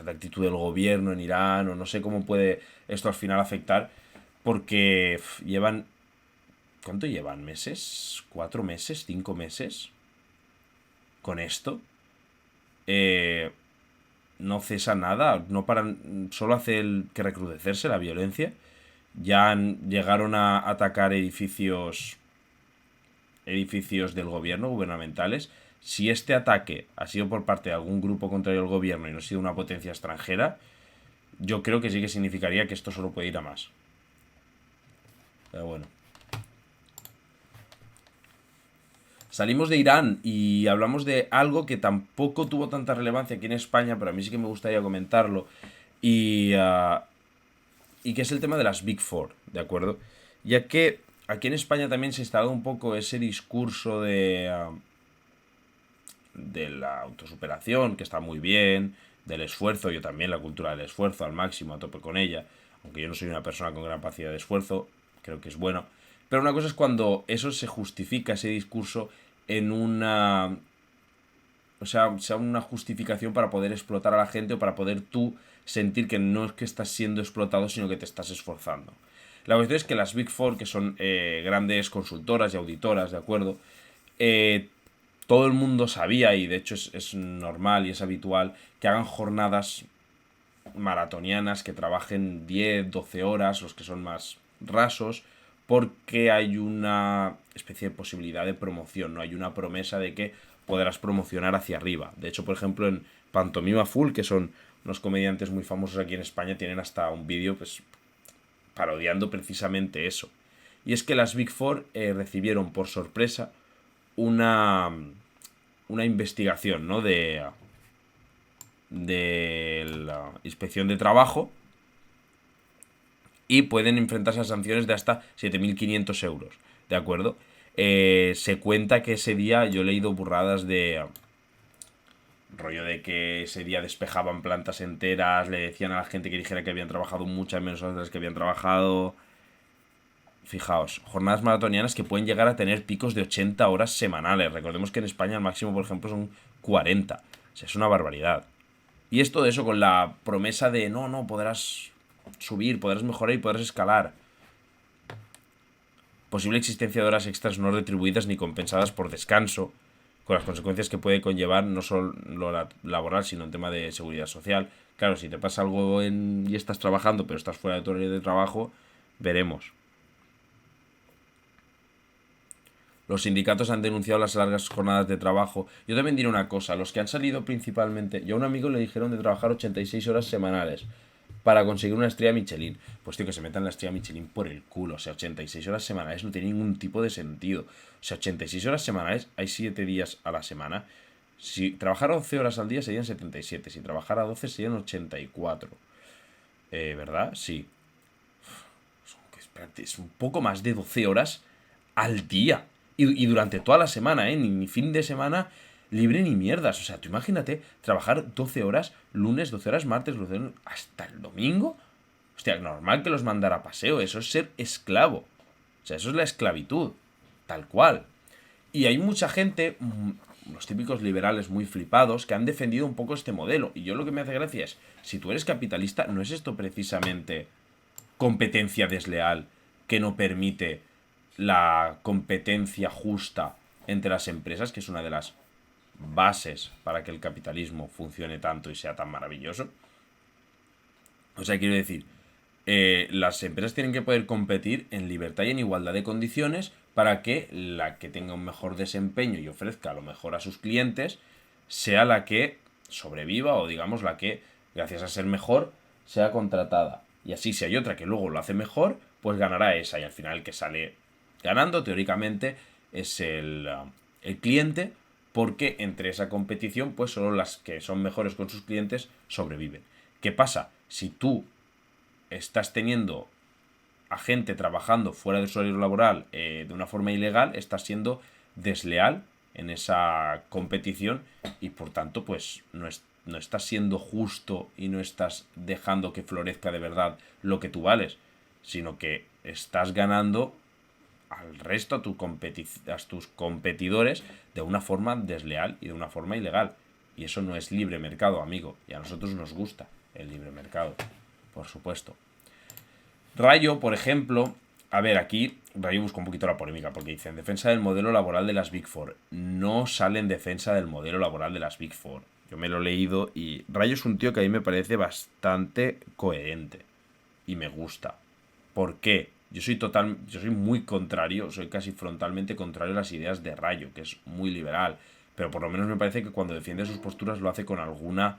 actitud del gobierno en Irán, o no sé cómo puede esto al final afectar, porque llevan. ¿Cuánto llevan? ¿Meses? ¿4 meses? ¿5 meses? Con esto. Eh, no cesa nada. No paran. Solo hace que recrudecerse la violencia. Ya llegaron a atacar edificios del gobierno, gubernamentales. Si este ataque ha sido por parte de algún grupo contrario al gobierno y no ha sido una potencia extranjera, yo creo que sí que significaría que esto solo puede ir a más. Pero bueno. Salimos de Irán y hablamos de algo que tampoco tuvo tanta relevancia aquí en España, pero a mí sí que me gustaría comentarlo. Y que es el tema de las Big Four, ¿de acuerdo? Ya que aquí en España también se ha instalado un poco ese discurso de la autosuperación, que está muy bien, del esfuerzo, yo también, la cultura del esfuerzo al máximo, a tope con ella, aunque yo no soy una persona con gran capacidad de esfuerzo, creo que es bueno. Pero una cosa es cuando eso se justifica, ese discurso, en una. O sea una justificación para poder explotar a la gente o para poder tú sentir que no es que estás siendo explotado, sino que te estás esforzando. La cuestión es que las Big Four, que son grandes consultoras y auditoras, ¿de acuerdo? Eh, Todo el mundo sabía, y de hecho es normal y es habitual, que hagan jornadas maratonianas, que trabajen 10 12 horas, los que son más rasos, porque hay una especie de posibilidad de promoción, ¿no? Hay una promesa de que podrás promocionar hacia arriba. De hecho, por ejemplo, en Pantomima Full, que son unos comediantes muy famosos aquí en España, tienen hasta un vídeo pues parodiando precisamente eso. Y es que las Big Four recibieron por sorpresa una investigación, ¿no? De la inspección de trabajo, y pueden enfrentarse a sanciones de hasta 7.500 euros, ¿de acuerdo? Se cuenta que ese día yo he leído burradas de rollo de que ese día despejaban plantas enteras, le decían a la gente que dijera que habían trabajado muchas menos horas de las que habían trabajado. Fijaos, jornadas maratonianas que pueden llegar a tener picos de 80 horas semanales. Recordemos que en España el máximo, por ejemplo, son 40. O sea, es una barbaridad. Y es todo eso con la promesa de no, podrás subir, podrás mejorar y podrás escalar. Posible existencia de horas extras no retribuidas ni compensadas por descanso, con las consecuencias que puede conllevar no solo lo laboral, sino en tema de seguridad social. Claro, si te pasa algo y estás trabajando, pero estás fuera de tu horario de trabajo, veremos. Los sindicatos han denunciado las largas jornadas de trabajo. Yo también diré una cosa, los que han salido principalmente. Yo a un amigo le dijeron de trabajar 86 horas semanales para conseguir una estrella Michelin. Pues tío, que se metan la estrella Michelin por el culo. O sea, 86 horas semanales no tiene ningún tipo de sentido. O sea, 86 horas semanales, hay 7 días a la semana. Si trabajara 11 horas al día serían 77. Si trabajara 12 serían 84. ¿Verdad? Sí. Espérate, es un poco más de 12 horas al día. Y durante toda la semana, ni fin de semana libre ni mierdas. O sea, tú imagínate trabajar 12 horas, lunes, 12 horas, martes, 12 horas, hasta el domingo. Hostia, normal que los mandara a paseo. Eso es ser esclavo. O sea, eso es la esclavitud. Tal cual. Y hay mucha gente, los típicos liberales muy flipados, que han defendido un poco este modelo. Y yo lo que me hace gracia es, si tú eres capitalista, ¿no es esto precisamente competencia desleal que no permite la competencia justa entre las empresas, que es una de las bases para que el capitalismo funcione tanto y sea tan maravilloso. O sea, quiero decir, las empresas tienen que poder competir en libertad y en igualdad de condiciones para que la que tenga un mejor desempeño y ofrezca lo mejor a sus clientes sea la que sobreviva, o digamos la que, gracias a ser mejor, sea contratada. Y así, si hay otra que luego lo hace mejor, pues ganará esa. Y al final el que sale ganando, teóricamente, es el cliente, porque entre esa competición, pues solo las que son mejores con sus clientes sobreviven. ¿Qué pasa? Si tú estás teniendo a gente trabajando fuera de su horario laboral de una forma ilegal, estás siendo desleal en esa competición y por tanto pues no estás siendo justo y no estás dejando que florezca de verdad lo que tú vales, sino que estás ganando al resto, a tus competidores, de una forma desleal y de una forma ilegal. Y eso no es libre mercado, amigo. Y a nosotros nos gusta el libre mercado, por supuesto. Rayo, por ejemplo, a ver, aquí Rayo busca un poquito la polémica, porque dice, en defensa del modelo laboral de las Big Four. No sale en defensa del modelo laboral de las Big Four. Yo me lo he leído y Rayo es un tío que a mí me parece bastante coherente. Y me gusta. ¿Por qué? Yo soy muy contrario, soy casi frontalmente contrario a las ideas de Rayo, que es muy liberal. Pero por lo menos me parece que cuando defiende sus posturas lo hace con alguna...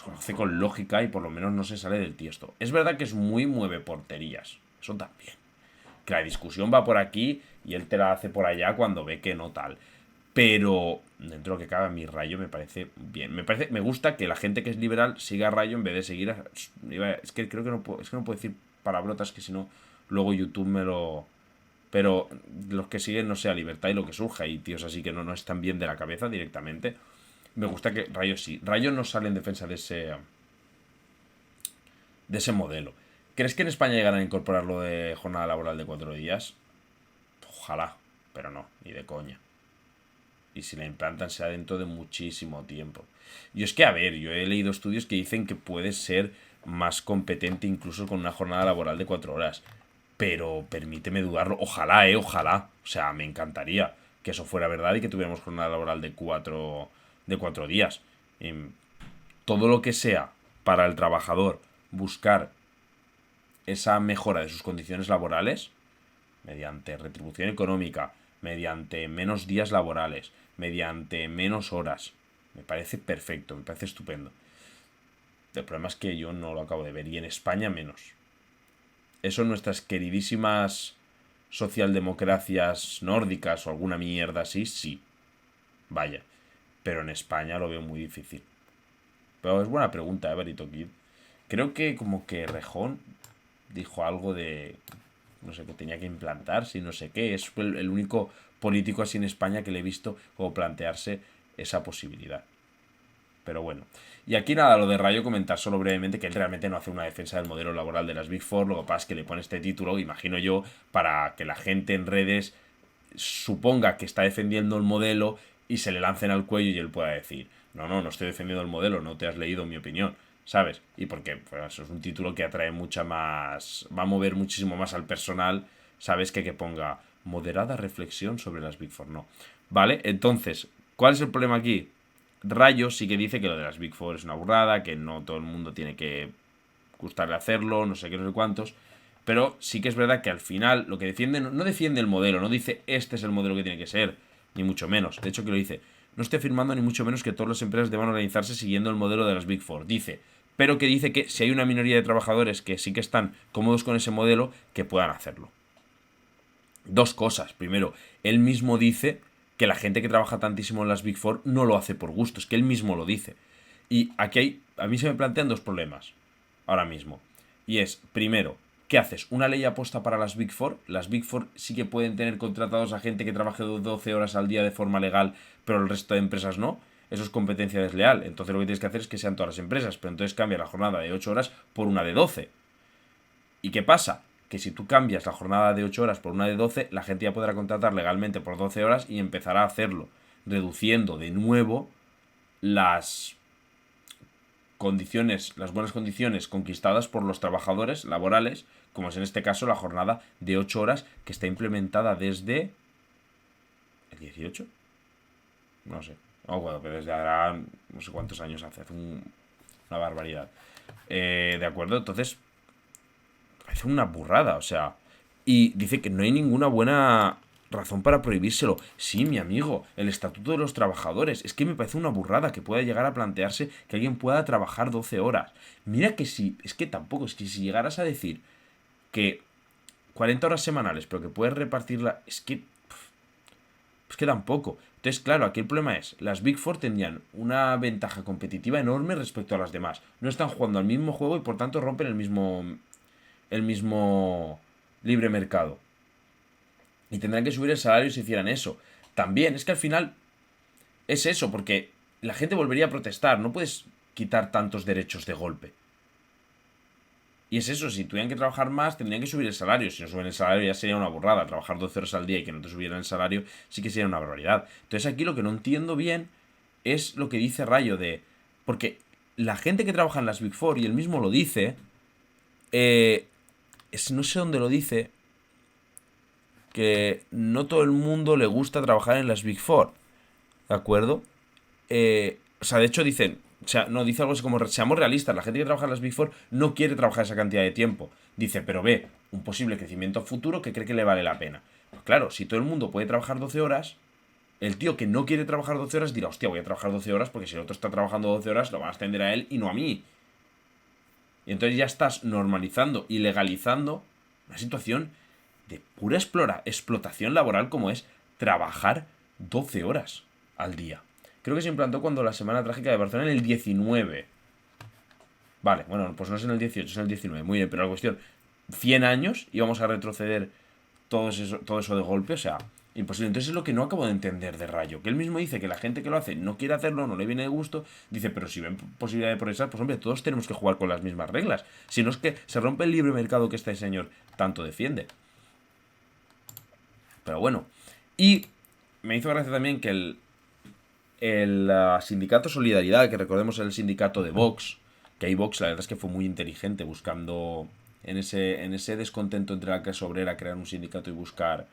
Lo hace con lógica y por lo menos no se sale del tiesto. Es verdad que es muy mueve porterías. Eso también. Que la discusión va por aquí y él te la hace por allá cuando ve que no tal. Pero dentro de lo que cabe, mi Rayo me parece bien. Me gusta que la gente que es liberal siga a Rayo en vez de seguir a... Es que creo que no puedo, es que no puedo decir palabrotas, que si no luego YouTube me lo... Pero los que siguen, no sea libertad y lo que surja. Y tíos así que no están bien de la cabeza directamente. Me gusta que Rayo sí. Rayo no sale en defensa de ese modelo. ¿Crees que en España llegarán a incorporar lo de jornada laboral de 4 días? Ojalá, pero no, ni de coña. Y si la implantan será dentro de muchísimo tiempo. Y es que, a ver, yo he leído estudios que dicen que puede ser más competente incluso con una jornada laboral de 4 horas. Pero permíteme dudarlo. Ojalá, ojalá. O sea, me encantaría que eso fuera verdad y que tuviéramos jornada laboral de cuatro días. Todo lo que sea para el trabajador buscar esa mejora de sus condiciones laborales, mediante retribución económica, mediante menos días laborales, mediante menos horas, me parece perfecto, me parece estupendo. El problema es que yo no lo acabo de ver, y en España menos. Eso en nuestras queridísimas socialdemocracias nórdicas o alguna mierda así, sí. Vaya. Pero en España lo veo muy difícil. Pero es buena pregunta, Berito Kid. Creo que como que Rejón dijo algo de... No sé, que tenía que implantarse y no sé qué. Es el único político así en España que le he visto como plantearse esa posibilidad. Pero bueno. Y aquí nada, lo de Rayo, comentar solo brevemente que él realmente no hace una defensa del modelo laboral de las Big Four. Lo que pasa es que le pone este título, imagino yo, para que la gente en redes suponga que está defendiendo el modelo y se le lancen al cuello y él pueda decir, no estoy defendiendo el modelo, no te has leído mi opinión, ¿sabes? Y porque pues, eso es un título que atrae mucha más... Va a mover muchísimo más al personal, ¿sabes? Que ponga moderada reflexión sobre las Big Four. No. ¿Vale? Entonces, ¿cuál es el problema aquí? Rayo sí que dice que lo de las Big Four es una burrada, que no todo el mundo tiene que gustarle hacerlo, no sé qué, no sé cuántos. Pero sí que es verdad que al final lo que defiende, no defiende el modelo, no dice este es el modelo que tiene que ser, ni mucho menos. De hecho que lo dice, no estoy afirmando ni mucho menos que todas las empresas deban organizarse siguiendo el modelo de las Big Four. Dice, pero que dice que si hay una minoría de trabajadores que sí que están cómodos con ese modelo, que puedan hacerlo. Dos cosas. Primero, él mismo dice que la gente que trabaja tantísimo en las Big Four no lo hace por gusto, es que él mismo lo dice. Y aquí a mí se me plantean dos problemas ahora mismo. Y es, primero, ¿qué haces? ¿Una ley aposta para las Big Four? Las Big Four sí que pueden tener contratados a gente que trabaje 12 horas al día de forma legal, pero el resto de empresas no. Eso es competencia desleal. Entonces lo que tienes que hacer es que sean todas las empresas, pero entonces cambia la jornada de 8 horas por una de 12. ¿Y qué pasa? Que si tú cambias la jornada de 8 horas por una de 12, la gente ya podrá contratar legalmente por 12 horas y empezará a hacerlo, reduciendo de nuevo las condiciones, las buenas condiciones conquistadas por los trabajadores laborales, como es en este caso la jornada de 8 horas que está implementada desde el 18. no sé. No, bueno, que desde ahora no sé cuántos años hace una barbaridad. ¿De acuerdo? Entonces, parece una burrada, o sea. Y dice que no hay ninguna buena razón para prohibírselo. Sí, mi amigo, el Estatuto de los Trabajadores. Es que me parece una burrada que pueda llegar a plantearse que alguien pueda trabajar 12 horas. Mira que si, es que tampoco, es que si llegaras a decir que 40 horas semanales, pero que puedes repartirla, es que tampoco. Entonces, claro, aquí el problema es, las Big Four tendrían una ventaja competitiva enorme respecto a las demás. No están jugando al mismo juego y por tanto rompen el mismo libre mercado. Y tendrán que subir el salario si hicieran eso. También, es que al final es eso, porque la gente volvería a protestar. No puedes quitar tantos derechos de golpe. Y es eso, si tuvieran que trabajar más, tendrían que subir el salario. Si no suben el salario ya sería una burrada. Trabajar 12 horas al día y que no te subieran el salario sí que sería una barbaridad. Entonces aquí lo que no entiendo bien es lo que dice Rayo de... Porque la gente que trabaja en las Big Four, y él mismo lo dice, no sé dónde lo dice, que no todo el mundo le gusta trabajar en las Big Four. ¿De acuerdo? O sea, de hecho dicen, o sea, no, dice algo así como, seamos realistas, la gente que trabaja en las Big Four no quiere trabajar esa cantidad de tiempo. Dice, pero ve un posible crecimiento futuro que cree que le vale la pena. Pues claro, si todo el mundo puede trabajar 12 horas, el tío que no quiere trabajar 12 horas dirá, hostia, voy a trabajar 12 horas porque si el otro está trabajando 12 horas lo van a extender a él y no a mí. Y entonces ya estás normalizando y legalizando una situación de pura explotación laboral como es trabajar 12 horas al día. Creo que se implantó cuando la Semana Trágica de Barcelona en el 19. Vale, bueno, pues no es en el 18, es en el 19. Muy bien, pero la cuestión, 100 años y vamos a retroceder todo eso de golpe, o sea, imposible. Entonces es lo que no acabo de entender de Rayo. Que él mismo dice que la gente que lo hace no quiere hacerlo, no le viene de gusto. Dice, pero si ven posibilidad de progresar, pues hombre, todos tenemos que jugar con las mismas reglas. Si no es que se rompe el libre mercado que este señor tanto defiende. Pero bueno. Y me hizo gracia también que el sindicato Solidaridad, que recordemos el sindicato de Vox, que ahí Vox la verdad es que fue muy inteligente buscando en ese descontento entre la clase obrera, crear un sindicato y buscar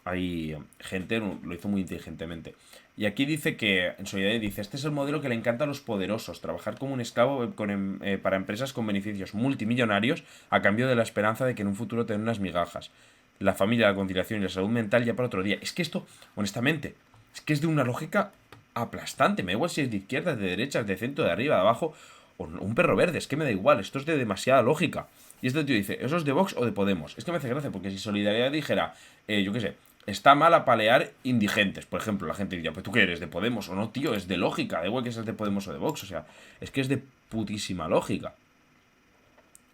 ahí gente, lo hizo muy inteligentemente. Y aquí dice que, en Solidaridad dice, este es el modelo que le encanta a los poderosos, trabajar como un esclavo para empresas con beneficios multimillonarios a cambio de la esperanza de que en un futuro tengan unas migajas. La familia, la conciliación y la salud mental ya para otro día. Es que esto, honestamente, es que es de una lógica aplastante. Me da igual si es de izquierdas, de derechas, de centro, de arriba, de abajo, o un perro verde. Es que me da igual. Esto es de demasiada lógica. Y este tío dice, ¿eso es de Vox o de Podemos? Es que me hace gracia, porque si Solidaridad dijera, yo qué sé, está mal apalear indigentes, por ejemplo, la gente diría, pues tú qué eres, de Podemos o no, tío, es de lógica. Da igual que seas de Podemos o de Vox. O sea, es que es de putísima lógica.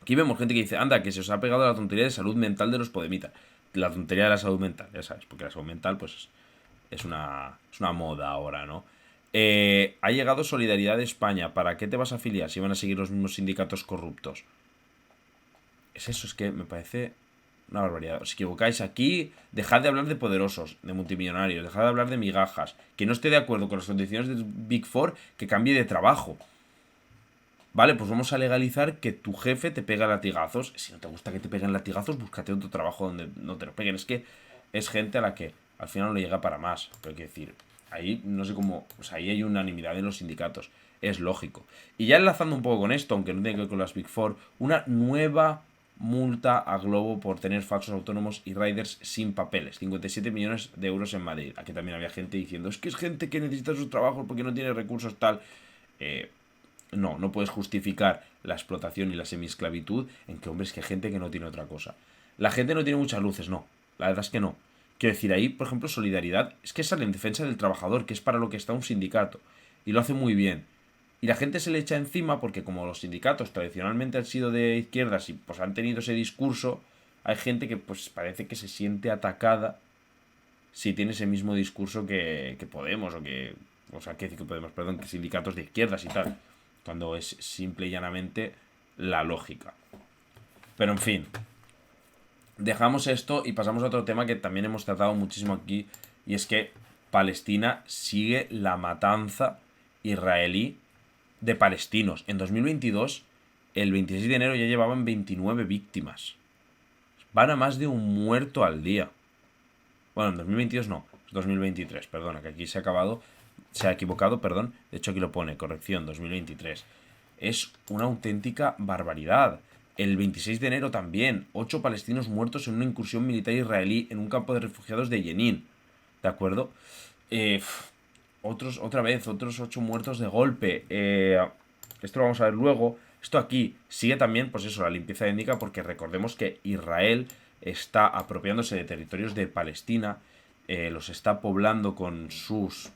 Aquí vemos gente que dice, anda, que se os ha pegado la tontería de salud mental de los podemitas. La tontería de la salud mental, ya sabes, porque la salud mental, pues, es una moda ahora, ¿no? Ha llegado Solidaridad de España. ¿Para qué te vas a afiliar si van a seguir los mismos sindicatos corruptos? Es eso, es que me parece una barbaridad. Os equivocáis aquí, dejad de hablar de poderosos, de multimillonarios, dejad de hablar de migajas. Que no esté de acuerdo con las condiciones del Big Four, que cambie de trabajo. Vale, pues vamos a legalizar que tu jefe te pega latigazos. Si no te gusta que te peguen latigazos, búscate otro trabajo donde no te lo peguen. Es que es gente a la que al final no le llega para más. Pero hay que decir, ahí no sé cómo. O sea, ahí hay unanimidad en los sindicatos. Es lógico. Y ya enlazando un poco con esto, aunque no tiene que ver con las Big Four, una nueva multa a Globo por tener falsos autónomos y riders sin papeles. 57 millones de euros en Madrid. Aquí también había gente diciendo, es que es gente que necesita sus trabajos porque no tiene recursos tal. No puedes justificar la explotación y la semiesclavitud en que, hombre, es que hay gente que no tiene otra cosa. La gente no tiene muchas luces, no. La verdad es que no. Quiero decir, ahí, por ejemplo, Solidaridad, es que sale en defensa del trabajador, que es para lo que está un sindicato. Y lo hace muy bien. Y la gente se le echa encima porque como los sindicatos tradicionalmente han sido de izquierdas y pues han tenido ese discurso, hay gente que pues parece que se siente atacada si tiene ese mismo discurso que Podemos o que... O sea, que Podemos, perdón, que sindicatos de izquierdas y tal. Cuando es simple y llanamente la lógica. Pero en fin, dejamos esto y pasamos a otro tema que también hemos tratado muchísimo aquí. Y es que Palestina sigue la matanza israelí de palestinos. En 2022, el 26 de enero ya llevaban 29 víctimas. Van a más de un muerto al día. Bueno, en 2022 no. 2023, perdona, que aquí se ha equivocado, perdón. De hecho aquí lo pone, corrección, 2023. Es una auténtica barbaridad. El 26 de enero también, 8 palestinos muertos en una incursión militar israelí en un campo de refugiados de Jenin. ¿De acuerdo? Otros 8 muertos de golpe. Esto lo vamos a ver luego. Esto aquí sigue también, pues eso, la limpieza étnica, porque recordemos que Israel está apropiándose de territorios de Palestina, los está poblando con sus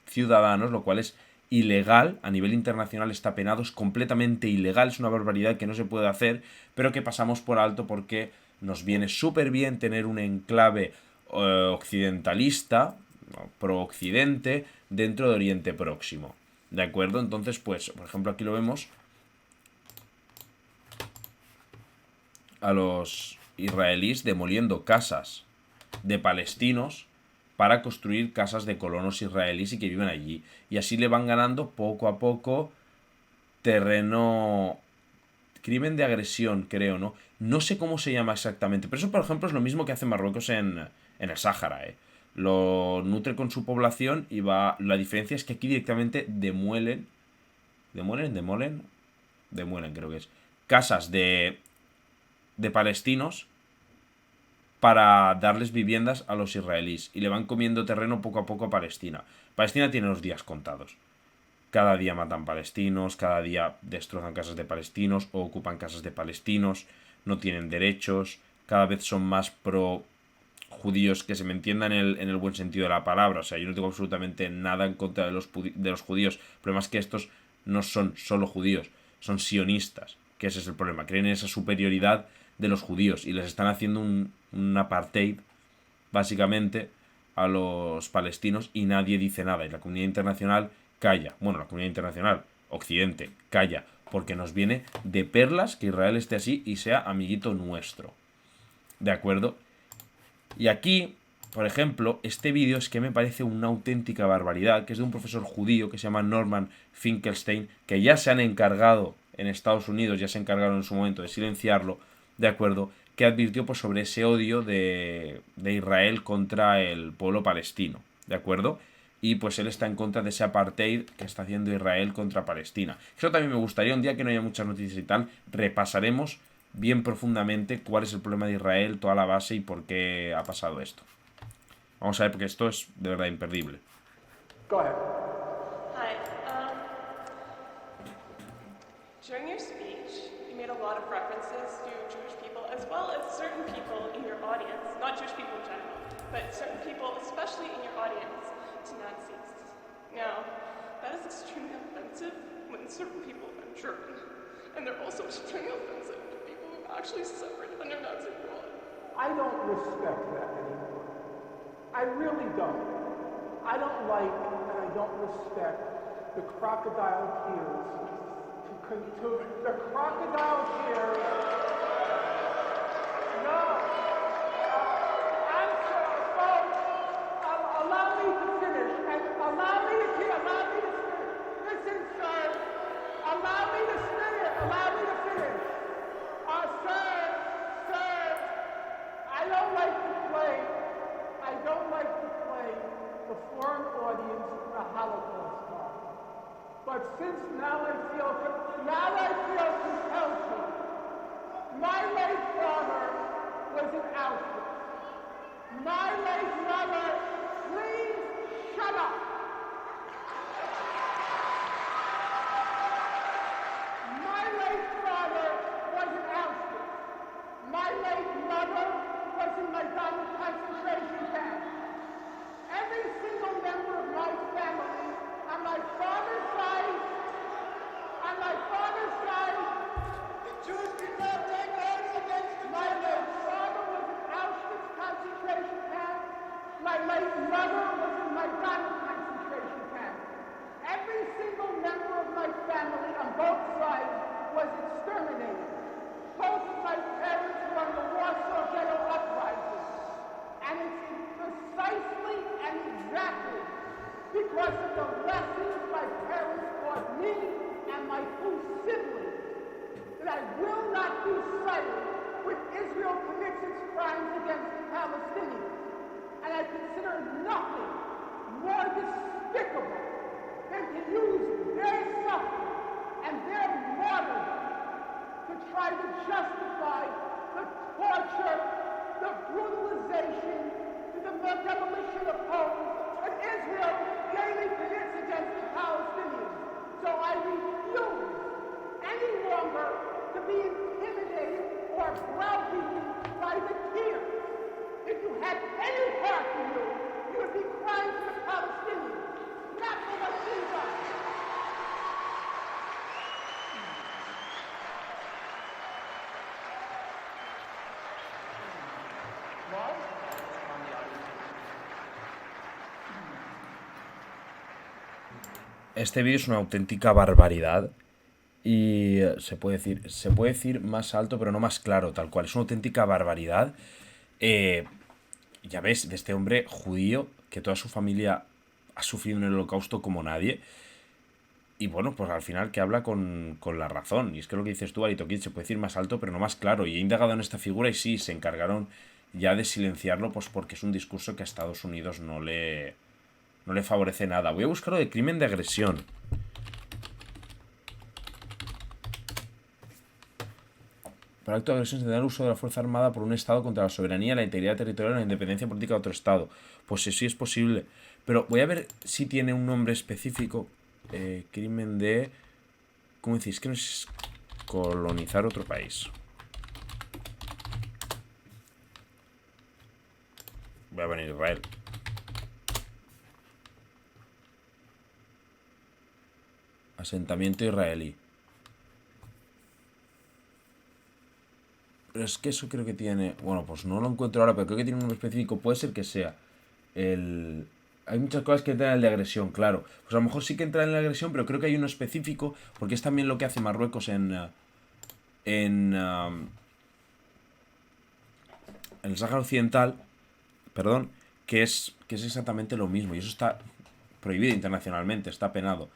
ciudadanos, lo cual es ilegal, a nivel internacional está penado, es completamente ilegal, es una barbaridad que no se puede hacer, pero que pasamos por alto porque nos viene súper bien tener un enclave occidentalista, pro-occidente, dentro de Oriente Próximo. ¿De acuerdo? Entonces, pues, por ejemplo, aquí lo vemos a los israelíes demoliendo casas de palestinos para construir casas de colonos israelíes y que viven allí. Y así le van ganando poco a poco terreno... Crimen de agresión, creo, ¿no? No sé cómo se llama exactamente, pero eso, por ejemplo, es lo mismo que hace Marruecos en el Sáhara, ¿eh? Lo nutre con su población y va... La diferencia es que aquí directamente demuelen, creo que es, casas de palestinos para darles viviendas a los israelíes y le van comiendo terreno poco a poco a Palestina. Palestina tiene los días contados. Cada día matan palestinos, cada día destrozan casas de palestinos o ocupan casas de palestinos, no tienen derechos, cada vez son más pro judíos, que se me entienda en el buen sentido de la palabra. O sea, yo no tengo absolutamente nada en contra de los judíos. El problema es que estos no son solo judíos, son sionistas, que ese es el problema. Creen en esa superioridad de los judíos y les están haciendo un apartheid, básicamente, a los palestinos y nadie dice nada. Y la comunidad internacional calla. Bueno, la comunidad internacional, Occidente, calla, porque nos viene de perlas que Israel esté así y sea amiguito nuestro. ¿De acuerdo? Y aquí, por ejemplo, este vídeo es que me parece una auténtica barbaridad, que es de un profesor judío que se llama Norman Finkelstein, que ya se han encargado en Estados Unidos, ya se encargaron en su momento de silenciarlo, ¿de acuerdo? Que advirtió pues sobre ese odio de Israel contra el pueblo palestino, ¿de acuerdo? Y pues él está en contra de ese apartheid que está haciendo Israel contra Palestina. Eso también me gustaría, un día que no haya muchas noticias y tal, repasaremos bien profundamente cuál es el problema de Israel, toda la base y por qué ha pasado esto. Vamos a ver, porque esto es de verdad imperdible. Go ahead. Hi. During your speech, you made a lot of references to Jewish people as well as certain people in your audience, not Jewish people in general, but certain people, especially in your audience, to Nazis. Now, that is extremely offensive when certain people are German, and they're also extremely offensive to people who actually suffered under Nazi rule. I don't respect that anymore. I really don't. I don't like and I don't respect the crocodile tears. The crocodile tears. No. I'm sorry, folks. Allow me to finish. Allow me to finish. Listen, sir. Allow me to finish. Sir. I don't like to play the foreign audience in the Holocaust part. But since now I feel compelled to. My late father was in Auschwitz. My late mother, please shut up. My late father was in Auschwitz. My late mother was in Majdanek concentration camp. Every single member of my family, on my father's side, the Jewish people have taken arms against the My late father was in Auschwitz concentration camp. My late mother was in Majdanek concentration camp. Este vídeo es una auténtica barbaridad. Y se puede decir más alto, pero no más claro, tal cual. Es una auténtica barbaridad. Eh, ya ves, de este hombre judío, que toda su familia ha sufrido en el holocausto como nadie. Y bueno, pues al final que habla con la razón. Y es que lo que dices tú, Arito Kid, se puede decir más alto, pero no más claro. Y he indagado en esta figura y sí, se encargaron ya de silenciarlo, pues porque es un discurso que a Estados Unidos no le favorece nada. Voy a buscar lo de crimen de agresión. Por acto de agresión se tendrá el uso de la fuerza armada por un Estado contra la soberanía, la integridad territorial y la independencia política de otro Estado. Pues sí es posible. Pero voy a ver si tiene un nombre específico. Crimen de... ¿Cómo decís? Que no es colonizar otro país. Voy a venir a Israel. Asentamiento israelí. Pero es que eso creo que tiene... Bueno, pues no lo encuentro ahora, pero creo que tiene un nombre específico. Puede ser que sea el... Hay muchas cosas que entran en el de agresión, claro. Pues a lo mejor sí que entra en la agresión, pero creo que hay uno específico, porque es también lo que hace Marruecos en el Sáhara Occidental, perdón, que es exactamente lo mismo. Y eso está prohibido internacionalmente, está penado.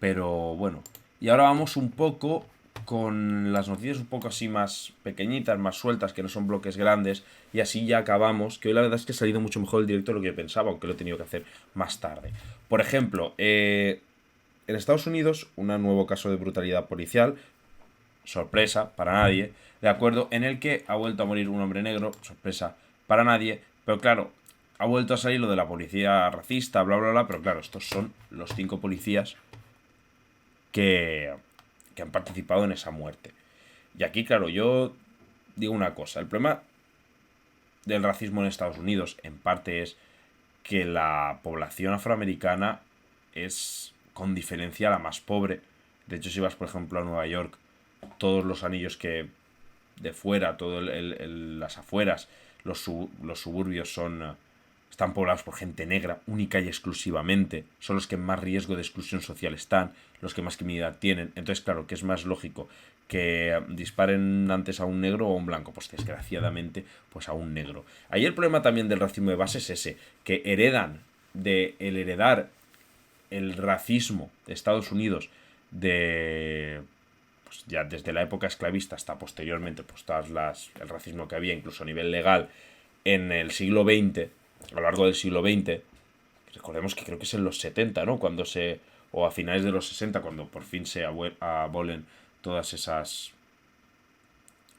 Pero bueno. Y ahora vamos un poco con las noticias un poco así más pequeñitas, más sueltas, que no son bloques grandes, y así ya acabamos, que hoy la verdad es que ha salido mucho mejor el directo de lo que yo pensaba, aunque lo he tenido que hacer más tarde. Por ejemplo, en Estados Unidos, un nuevo caso de brutalidad policial, sorpresa para nadie, de acuerdo, en el que ha vuelto a morir un hombre negro, sorpresa para nadie, pero claro, ha vuelto a salir lo de la policía racista, bla, bla, bla, pero claro, estos son los 5 policías que han participado en esa muerte. Y aquí, claro, yo digo una cosa. El problema del racismo en Estados Unidos, en parte, es que la población afroamericana es, con diferencia, la más pobre. De hecho, si vas, por ejemplo, a Nueva York, todos los anillos que de fuera, todas las afueras, los suburbios están poblados por gente negra, única y exclusivamente. Son los que en más riesgo de exclusión social están, los que más criminalidad tienen. Entonces, claro, que es más lógico que disparen antes a un negro o a un blanco. Pues desgraciadamente, pues a un negro. Ahí el problema también del racismo de base es ese, que heredar el racismo de Estados Unidos pues ya desde la época esclavista hasta posteriormente, pues el racismo que había, incluso a nivel legal, en el siglo XX, a lo largo del siglo XX, recordemos que creo que es en los 70, ¿no? O a finales de los 60, cuando por fin se abolen todas esas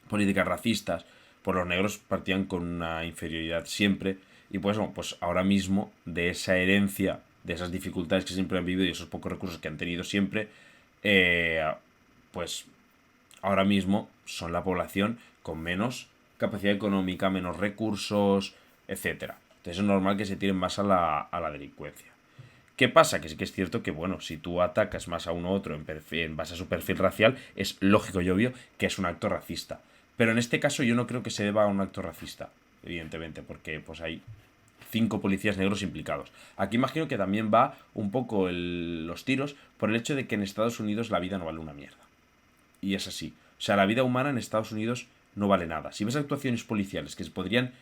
políticas racistas, pues los negros partían con una inferioridad siempre, y pues, bueno, pues ahora mismo, de esa herencia, de esas dificultades que siempre han vivido y esos pocos recursos que han tenido siempre, pues ahora mismo son la población con menos capacidad económica, menos recursos, etcétera. Entonces es normal que se tiren más a la delincuencia. ¿Qué pasa? Que sí que es cierto que, bueno, si tú atacas más a uno u otro en base a su perfil racial, es lógico y obvio que es un acto racista. Pero en este caso yo no creo que se deba a un acto racista, evidentemente, porque pues hay 5 policías negros implicados. Aquí imagino que también va un poco los tiros por el hecho de que en Estados Unidos la vida no vale una mierda. Y es así. O sea, la vida humana en Estados Unidos no vale nada. Si ves actuaciones policiales que se podrían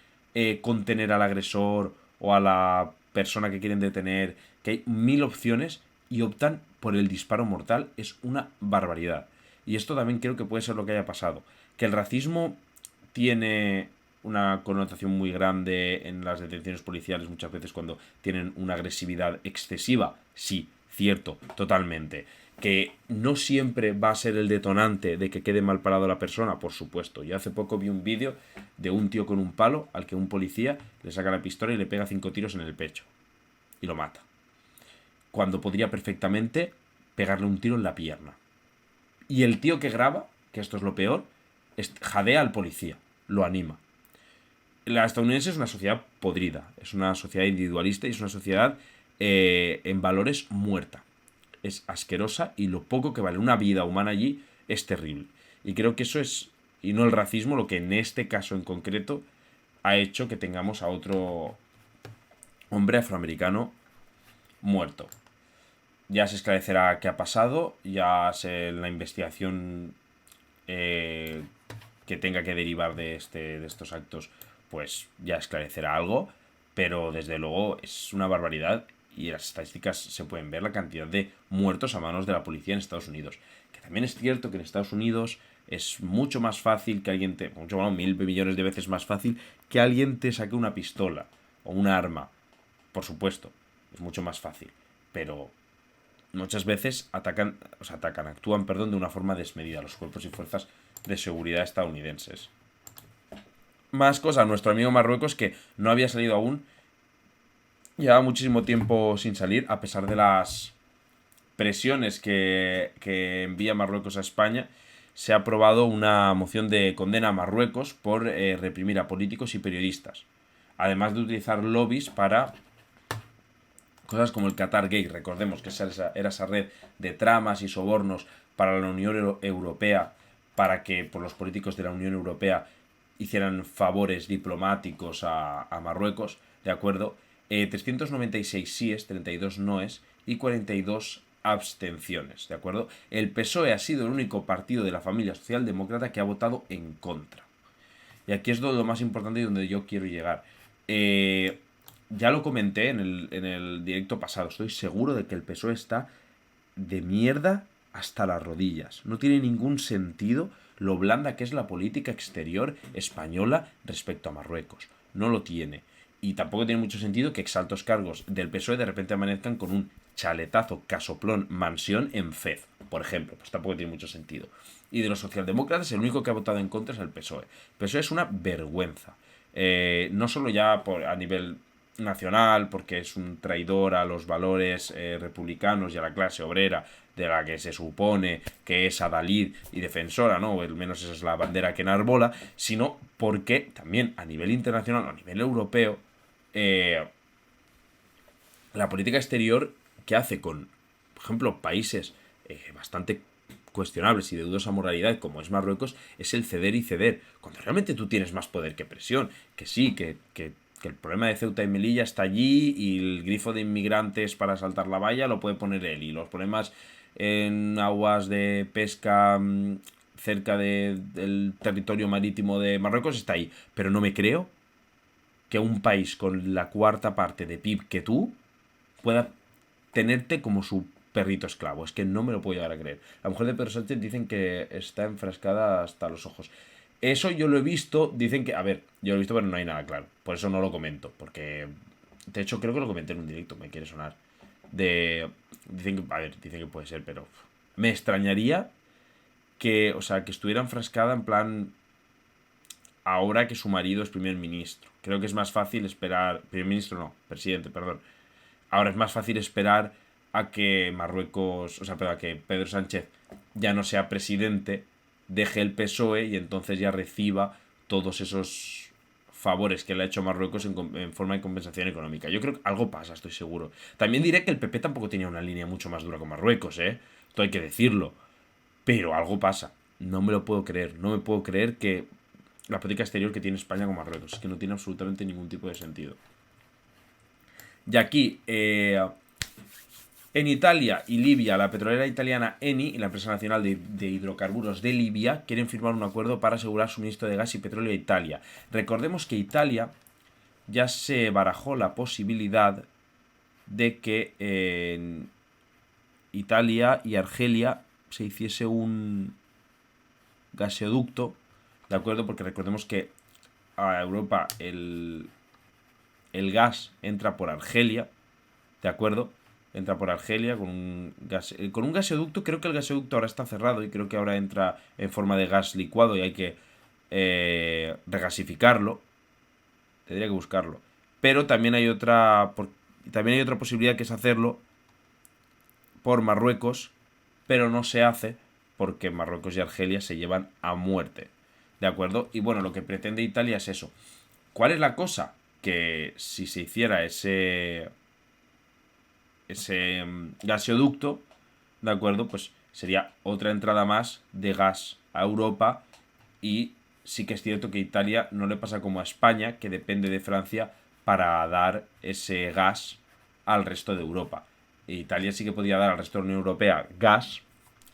contener al agresor o a la persona que quieren detener, que hay 1000 opciones y optan por el disparo mortal, es una barbaridad. Y esto también creo que puede ser lo que haya pasado. Que el racismo tiene una connotación muy grande en las detenciones policiales muchas veces cuando tienen una agresividad excesiva. Sí, cierto, totalmente. Que no siempre va a ser el detonante de que quede mal parado la persona, por supuesto. Yo hace poco vi un vídeo de un tío con un palo al que un policía le saca la pistola y le pega 5 tiros en el pecho. Y lo mata. Cuando podría perfectamente pegarle un tiro en la pierna. Y el tío que graba, que esto es lo peor, jadea al policía, lo anima. La estadounidense es una sociedad podrida, es una sociedad individualista y es una sociedad en valores muerta. Es asquerosa y lo poco que vale una vida humana allí es terrible. Y creo que eso es, y no el racismo, lo que en este caso en concreto ha hecho que tengamos a otro hombre afroamericano muerto. ya se esclarecerá qué ha pasado, la investigación que tenga que derivar de estos actos, pues ya esclarecerá algo, pero desde luego es una barbaridad y en las estadísticas se pueden ver la cantidad de muertos a manos de la policía en Estados Unidos. Que también es cierto que en Estados Unidos es mucho más fácil que alguien te... mucho más, 1.000 millones de veces más fácil que alguien te saque una pistola o una arma. Por supuesto, es mucho más fácil. Pero muchas veces actúan, de una forma desmedida los cuerpos y fuerzas de seguridad estadounidenses. Más cosas, nuestro amigo Marruecos, que no había salido aún, llevaba muchísimo tiempo sin salir, a pesar de las presiones que envía Marruecos a España. Se ha aprobado una moción de condena a Marruecos por reprimir a políticos y periodistas, además de utilizar lobbies para cosas como el Qatar Gate. Recordemos que era esa red de tramas y sobornos para la Unión Europea, para que por los políticos de la Unión Europea hicieran favores diplomáticos a Marruecos, ¿de acuerdo? 396 síes, 32 noes y 42 abstenciones, ¿de acuerdo? El PSOE ha sido el único partido de la familia socialdemócrata que ha votado en contra. Y aquí es lo más importante y donde yo quiero llegar. Ya lo comenté en el directo pasado. Estoy seguro de que el PSOE está de mierda hasta las rodillas. No tiene ningún sentido lo blanda que es la política exterior española respecto a Marruecos. No lo tiene. Y tampoco tiene mucho sentido que exaltos cargos del PSOE de repente amanezcan con un chaletazo, casoplón, mansión en Fez, por ejemplo. Pues tampoco tiene mucho sentido. Y de los socialdemócratas, el único que ha votado en contra es el PSOE. El PSOE es una vergüenza. No solo ya a nivel nacional, porque es un traidor a los valores republicanos y a la clase obrera, de la que se supone que es adalid y defensora, ¿no? O al menos esa es la bandera que enarbola, sino porque también a nivel internacional, a nivel europeo, la política exterior que hace con, por ejemplo, países bastante cuestionables y de dudosa moralidad, como es Marruecos, es el ceder y ceder, cuando realmente tú tienes más poder que presión, que sí, que el problema de Ceuta y Melilla está allí y el grifo de inmigrantes para saltar la valla lo puede poner él, y los problemas en aguas de pesca cerca del territorio marítimo de Marruecos está ahí, pero no me creo que un país con la cuarta parte de PIB que tú pueda tenerte como su perrito esclavo. Es que no me lo puedo llegar a creer. La mujer de Pedro Sánchez dicen que está enfrascada hasta los ojos. Eso yo lo he visto, dicen que... A ver, yo lo he visto pero no hay nada claro. Por eso no lo comento, porque... De hecho, creo que lo comenté en un directo, me quiere sonar. Dicen que puede ser, pero... Me extrañaría que estuviera enfrascada en plan... Ahora que su marido es primer ministro. Creo que es más fácil esperar... Primer ministro no, presidente, perdón. Ahora es más fácil esperar a que Marruecos... a que Pedro Sánchez ya no sea presidente, deje el PSOE y entonces ya reciba todos esos favores que le ha hecho Marruecos en forma de compensación económica. Yo creo que algo pasa, estoy seguro. También diré que el PP tampoco tenía una línea mucho más dura con Marruecos, Esto hay que decirlo. Pero algo pasa. No me lo puedo creer. No me puedo creer que la política exterior que tiene España con Marruecos. Es que no tiene absolutamente ningún tipo de sentido. Y aquí, en Italia y Libia, la petrolera italiana Eni y la empresa nacional de hidrocarburos de Libia quieren firmar un acuerdo para asegurar suministro de gas y petróleo a Italia. Recordemos que Italia ya se barajó la posibilidad de que en Italia y Argelia se hiciese un gasoducto, ¿de acuerdo? Porque recordemos que a Europa el gas entra por Argelia, ¿de acuerdo? Entra por Argelia con un gasoducto. Creo que el gasoducto ahora está cerrado y creo que ahora entra en forma de gas licuado y hay que regasificarlo. Tendría que buscarlo. Pero también hay otra posibilidad, que es hacerlo por Marruecos, pero no se hace porque Marruecos y Argelia se llevan a muerte, ¿de acuerdo? Y bueno, lo que pretende Italia es eso. ¿Cuál es la cosa? Que si se hiciera ese gasoducto, ¿de acuerdo? Pues sería otra entrada más de gas a Europa, y sí que es cierto que a Italia no le pasa como a España, que depende de Francia para dar ese gas al resto de Europa. Italia sí que podía dar al resto de la Unión Europea gas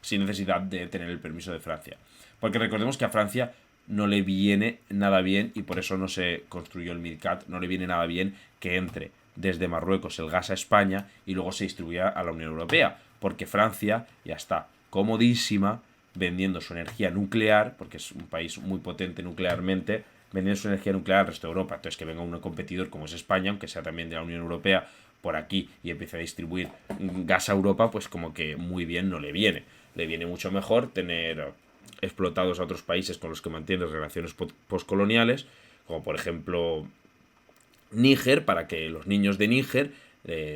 sin necesidad de tener el permiso de Francia. Porque recordemos que a Francia no le viene nada bien, y por eso no se construyó el MidCat, no le viene nada bien que entre desde Marruecos el gas a España y luego se distribuya a la Unión Europea, porque Francia ya está comodísima vendiendo su energía nuclear, porque es un país muy potente nuclearmente, vendiendo su energía nuclear al resto de Europa. Entonces, que venga un competidor como es España, aunque sea también de la Unión Europea, por aquí y empiece a distribuir gas a Europa, pues como que muy bien no le viene. Le viene mucho mejor tener explotados a otros países con los que mantiene relaciones postcoloniales, como por ejemplo Níger, para que los niños de Níger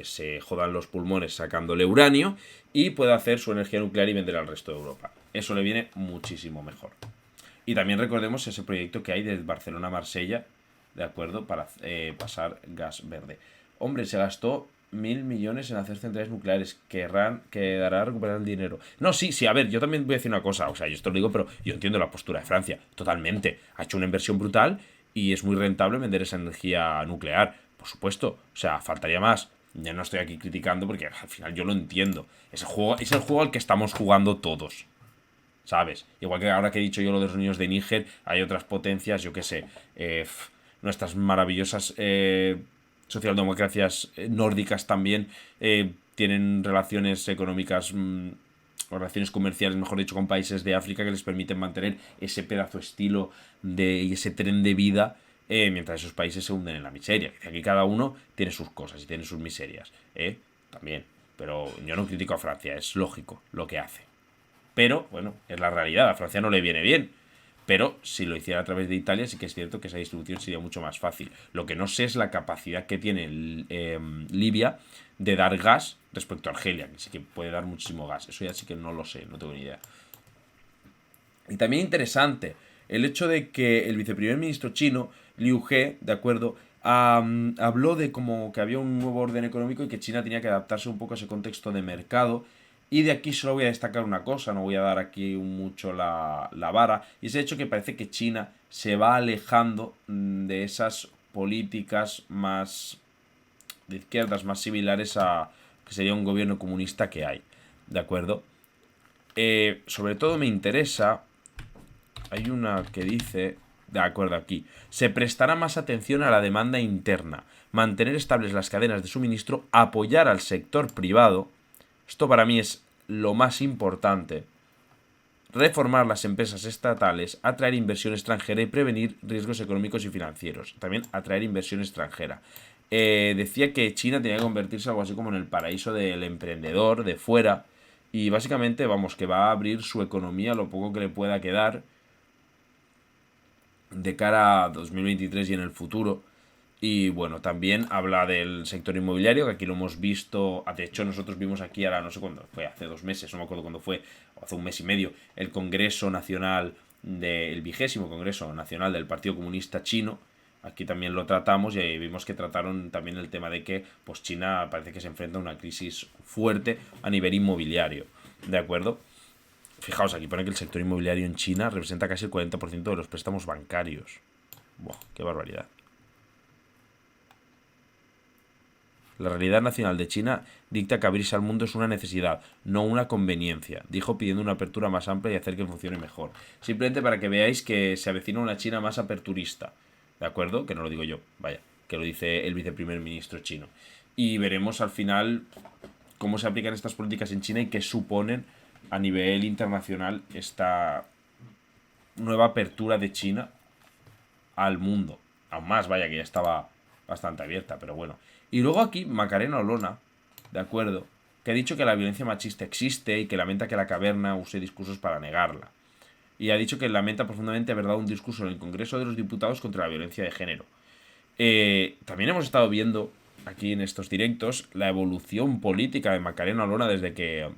se jodan los pulmones sacándole uranio y pueda hacer su energía nuclear y vender al resto de Europa. Eso le viene muchísimo mejor. Y también recordemos ese proyecto que hay de Barcelona a Marsella, ¿de acuerdo? Para pasar gas verde. Hombre, se gastó 1.000 millones en hacer centrales nucleares. Quedará recuperar el dinero. No, sí, a ver, yo también voy a decir una cosa. O sea, yo esto lo digo, pero yo entiendo la postura de Francia. Totalmente. Ha hecho una inversión brutal y es muy rentable vender esa energía nuclear. Por supuesto. O sea, faltaría más. Ya no estoy aquí criticando porque al final yo lo entiendo. Es el juego al que estamos jugando todos, ¿sabes? Igual que ahora que he dicho yo lo de los niños de Níger, hay otras potencias, yo qué sé, nuestras maravillosas socialdemocracias nórdicas también tienen relaciones económicas, o relaciones comerciales, mejor dicho, con países de África que les permiten mantener ese pedazo estilo y ese tren de vida, mientras esos países se hunden en la miseria. Aquí cada uno tiene sus cosas y tiene sus miserias, también. Pero yo no critico a Francia, es lógico lo que hace. Pero, bueno, es la realidad, a Francia no le viene bien. Pero si lo hiciera a través de Italia, sí que es cierto que esa distribución sería mucho más fácil. Lo que no sé es la capacidad que tiene Libia de dar gas respecto a Argelia, que sí que puede dar muchísimo gas. Eso ya sí que no lo sé, no tengo ni idea. Y también interesante el hecho de que el viceprimer ministro chino, Liu He, ¿de acuerdo?, habló de como que había un nuevo orden económico y que China tenía que adaptarse un poco a ese contexto de mercado. Y de aquí solo voy a destacar una cosa, no voy a dar aquí mucho la vara, y es el hecho que parece que China se va alejando de esas políticas más de izquierdas, más similares a que sería un gobierno comunista que hay, ¿de acuerdo? Sobre todo me interesa, hay una que dice, de acuerdo aquí, se prestará más atención a la demanda interna, mantener estables las cadenas de suministro, apoyar al sector privado. Esto para mí es lo más importante. Reformar las empresas estatales, atraer inversión extranjera y prevenir riesgos económicos y financieros. También atraer inversión extranjera. Decía que China tenía que convertirse algo así como en el paraíso del emprendedor de fuera. Y básicamente, vamos, que va a abrir su economía lo poco que le pueda quedar de cara a 2023 y en el futuro. Y bueno, también habla del sector inmobiliario, que aquí lo hemos visto. De hecho, nosotros vimos aquí ahora, no sé cuándo, fue hace 2 meses, no me acuerdo cuándo fue, o hace 1 mes y medio, el Congreso Nacional, el 20º Congreso Nacional del Partido Comunista Chino. Aquí también lo tratamos y ahí vimos que trataron también el tema de que pues China parece que se enfrenta a una crisis fuerte a nivel inmobiliario, ¿de acuerdo? Fijaos, aquí pone que el sector inmobiliario en China representa casi el 40% de los préstamos bancarios. Buah, qué barbaridad. La realidad nacional de China dicta que abrirse al mundo es una necesidad, no una conveniencia, dijo, pidiendo una apertura más amplia y hacer que funcione mejor. Simplemente para que veáis que se avecina una China más aperturista, ¿de acuerdo? Que no lo digo yo, vaya, que lo dice el viceprimer ministro chino. Y veremos al final cómo se aplican estas políticas en China y qué suponen a nivel internacional esta nueva apertura de China al mundo. Aún más, vaya, que ya estaba bastante abierta, pero bueno. Y luego aquí Macarena Olona, ¿de acuerdo?, que ha dicho que la violencia machista existe y que lamenta que la caverna use discursos para negarla. Y ha dicho que lamenta profundamente haber dado un discurso en el Congreso de los Diputados contra la violencia de género. También hemos estado viendo aquí en estos directos la evolución política de Macarena Olona desde que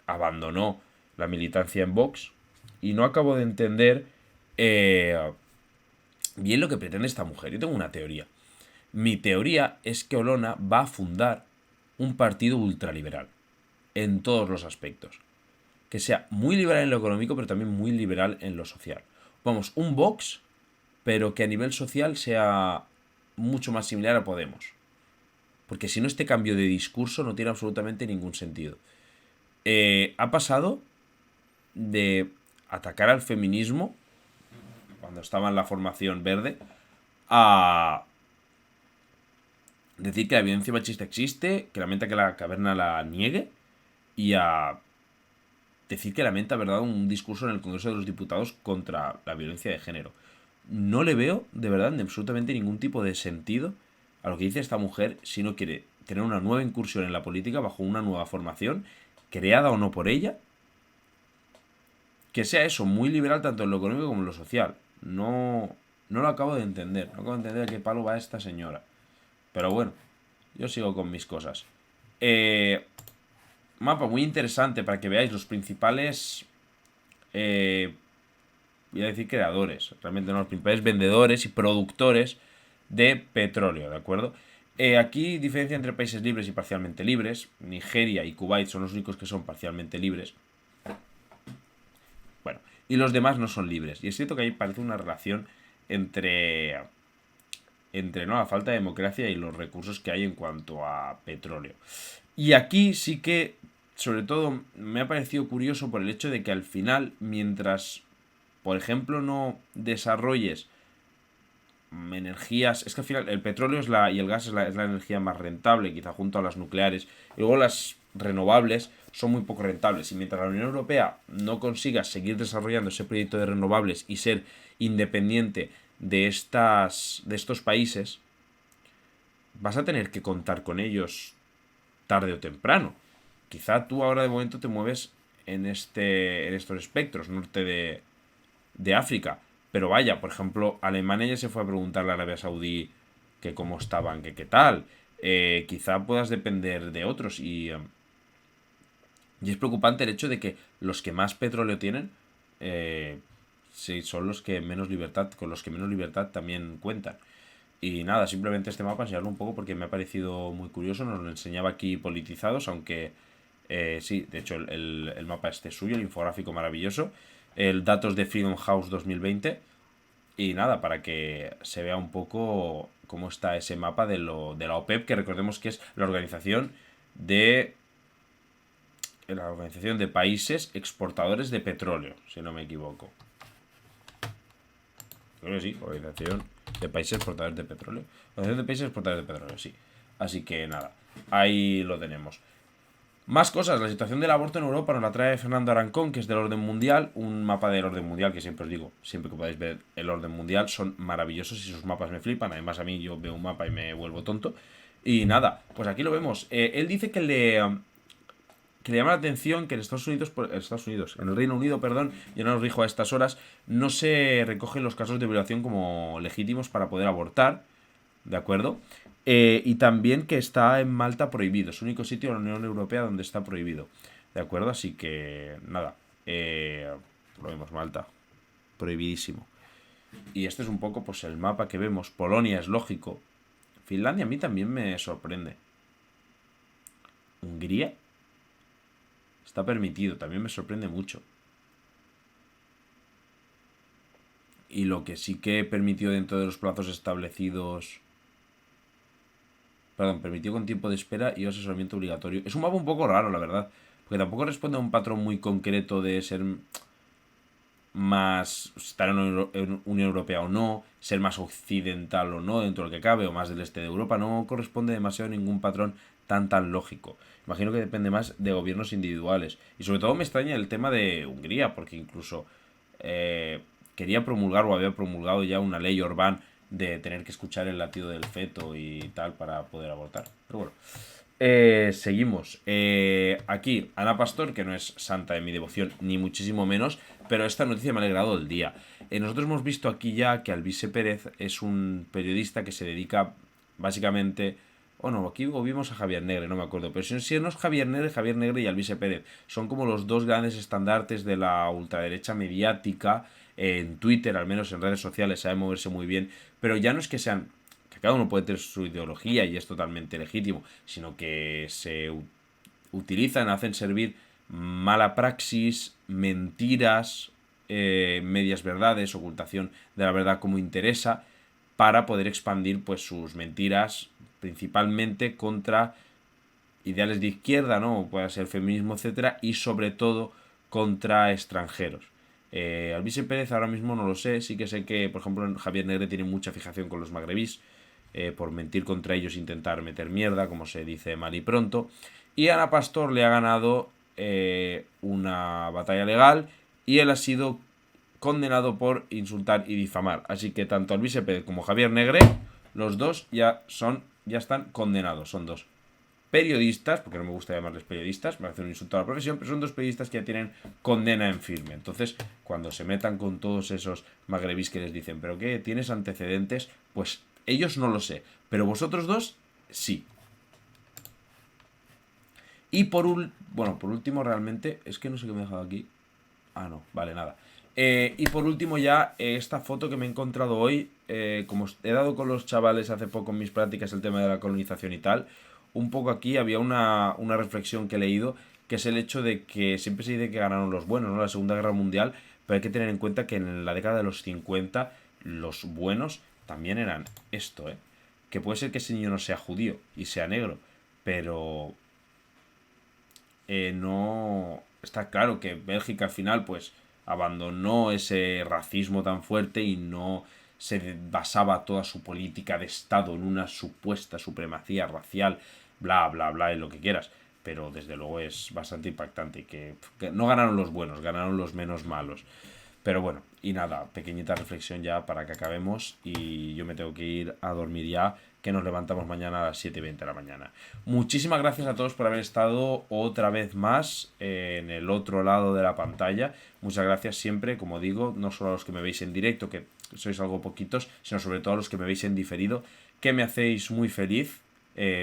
abandonó la militancia en Vox. Y no acabo de entender bien lo que pretende esta mujer. Yo tengo una teoría. Mi teoría es que Olona va a fundar un partido ultraliberal en todos los aspectos. Que sea muy liberal en lo económico, pero también muy liberal en lo social. Vamos, un Vox, pero que a nivel social sea mucho más similar a Podemos. Porque si no, este cambio de discurso no tiene absolutamente ningún sentido. Ha pasado de atacar al feminismo, cuando estaba en la formación verde, a decir que la violencia machista existe, que lamenta que la caverna la niegue, y a decir que lamenta, ¿verdad?, un discurso en el Congreso de los Diputados contra la violencia de género. No le veo, de verdad, de absolutamente ningún tipo de sentido a lo que dice esta mujer si no quiere tener una nueva incursión en la política bajo una nueva formación, creada o no por ella, que sea eso, muy liberal tanto en lo económico como en lo social. No lo acabo de entender. No acabo de entender a qué palo va esta señora. Pero bueno, yo sigo con mis cosas. Mapa muy interesante para que veáis los principales... voy a decir creadores. Realmente no, los principales vendedores y productores de petróleo, ¿de acuerdo? Aquí diferencia entre países libres y parcialmente libres. Nigeria y Kuwait son los únicos que son parcialmente libres. Bueno, y los demás no son libres. Y es cierto que ahí parece una relación entre ¿no?, la falta de democracia y los recursos que hay en cuanto a petróleo. Y aquí sí que, sobre todo, me ha parecido curioso por el hecho de que al final, mientras, por ejemplo, no desarrolles energías... Es que al final el petróleo y el gas es la energía más rentable, quizá junto a las nucleares. Y luego las renovables son muy poco rentables. Y mientras la Unión Europea no consiga seguir desarrollando ese proyecto de renovables y ser independiente de estos países, vas a tener que contar con ellos tarde o temprano. Quizá tú ahora de momento te mueves en estos espectros, norte de África. Pero vaya, por ejemplo, Alemania ya se fue a preguntarle a Arabia Saudí que cómo estaban, que qué tal. Quizá puedas depender de otros y es preocupante el hecho de que los que más petróleo tienen sí, son los que menos libertad, con los que menos libertad también cuentan. Y nada, simplemente este mapa enseñarlo un poco porque me ha parecido muy curioso. Nos lo enseñaba aquí politizados, aunque sí, de hecho el mapa este es suyo, el infográfico maravilloso. El datos de Freedom House 2020. Y nada, para que se vea un poco cómo está ese mapa de la OPEP, que recordemos que es la organización de países exportadores de petróleo, si no me equivoco. Creo que sí, Organización de Países Exportadores de Petróleo. Organización de Países Exportadores de Petróleo, sí. Así que nada, ahí lo tenemos. Más cosas, la situación del aborto en Europa nos la trae Fernando Arancón, que es del orden mundial, un mapa del orden mundial que siempre os digo, siempre que podáis ver el orden mundial, son maravillosos y sus mapas me flipan. Además a mí yo veo un mapa y me vuelvo tonto. Y nada, pues aquí lo vemos. Él dice que le llama la atención que en en el Reino Unido, perdón, yo no os rijo a estas horas, no se recogen los casos de violación como legítimos para poder abortar, ¿de acuerdo? Y también que está en Malta prohibido, es el único sitio de la Unión Europea donde está prohibido, ¿de acuerdo? Así que, nada, lo vemos, Malta, prohibidísimo. Y este es un poco pues el mapa que vemos. Polonia es lógico. Finlandia a mí también me sorprende. Hungría está permitido, también me sorprende mucho. Y lo que sí que permitió dentro de los plazos establecidos... Perdón, permitió con tiempo de espera y asesoramiento obligatorio. Es un mapa un poco raro, la verdad. Porque tampoco responde a un patrón muy concreto de ser más... estar en Unión Europea o no, ser más occidental o no dentro de lo que cabe, o más del este de Europa. No corresponde demasiado a ningún patrón tan lógico. Imagino que depende más de gobiernos individuales. Y sobre todo me extraña el tema de Hungría, porque incluso quería promulgar o había promulgado ya una ley Orbán de tener que escuchar el latido del feto y tal para poder abortar. Pero bueno, seguimos. Aquí, Ana Pastor, que no es santa de mi devoción, ni muchísimo menos, pero esta noticia me ha alegrado el día. Nosotros hemos visto aquí ya que Alvise Pérez es un periodista que se dedica básicamente... O no, aquí vimos a Javier Negre, no me acuerdo. Pero si no es Javier Negre y Alvise Pérez. Son como los dos grandes estandartes de la ultraderecha mediática. En Twitter, al menos en redes sociales, sabe moverse muy bien. Pero ya no es que sean... que cada uno puede tener su ideología y es totalmente legítimo. Sino que se utilizan, hacen servir mala praxis, mentiras, medias verdades, ocultación de la verdad como interesa, para poder expandir pues sus mentiras, principalmente contra ideales de izquierda, ¿no? Puede ser feminismo, etcétera, y sobre todo contra extranjeros. Alvise Pérez ahora mismo no lo sé, sí que sé que, por ejemplo, Javier Negre tiene mucha fijación con los magrebís, por mentir contra ellos, intentar meter mierda, como se dice mal y pronto. Y Ana Pastor le ha ganado una batalla legal y él ha sido condenado por insultar y difamar. Así que tanto Alvise Pérez como Javier Negre, los dos ya están condenados. Son dos periodistas, porque no me gusta llamarles periodistas, me hace un insulto a la profesión, pero son dos periodistas que ya tienen condena en firme. Entonces, cuando se metan con todos esos magrebís que les dicen, ¿pero qué? ¿Tienes antecedentes? Pues ellos no lo sé, pero vosotros dos, sí. Y por último, realmente, es que no sé qué me he dejado aquí. Ah, no, vale, nada. Y por último ya, esta foto que me he encontrado hoy, como he dado con los chavales hace poco en mis prácticas el tema de la colonización y tal, un poco aquí había una reflexión que he leído, que es el hecho de que siempre se dice que ganaron los buenos, ¿no? La Segunda Guerra Mundial, pero hay que tener en cuenta que en la década de los 50 los buenos también eran esto, ¿eh? Que puede ser que ese niño no sea judío y sea negro, pero no... Está claro que Bélgica al final, pues abandonó ese racismo tan fuerte y no se basaba toda su política de Estado en una supuesta supremacía racial, bla, bla, bla, y lo que quieras. Pero desde luego es bastante impactante que no ganaron los buenos, ganaron los menos malos. Pero bueno, y nada, pequeñita reflexión ya para que acabemos y yo me tengo que ir a dormir ya, que nos levantamos mañana a las 7:20 de la mañana. Muchísimas gracias a todos por haber estado otra vez más en el otro lado de la pantalla. Muchas gracias siempre, como digo, no solo a los que me veis en directo, que sois algo poquitos, sino sobre todo a los que me veis en diferido, que me hacéis muy feliz.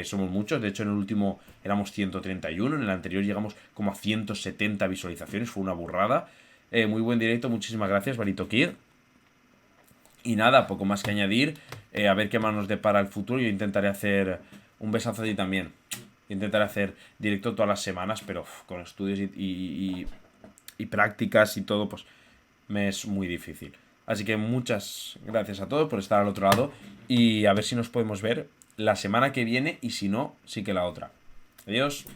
Somos muchos, de hecho en el último éramos 131, en el anterior llegamos como a 170 visualizaciones, fue una burrada. Muy buen directo, muchísimas gracias, Barito Kid. Y nada, poco más que añadir. A ver qué más nos depara el futuro. Yo intentaré hacer un besazo a ti también. Intentaré hacer directo todas las semanas, pero con estudios y prácticas y todo, pues me es muy difícil. Así que muchas gracias a todos por estar al otro lado. Y a ver si nos podemos ver la semana que viene y si no, sí que la otra. Adiós.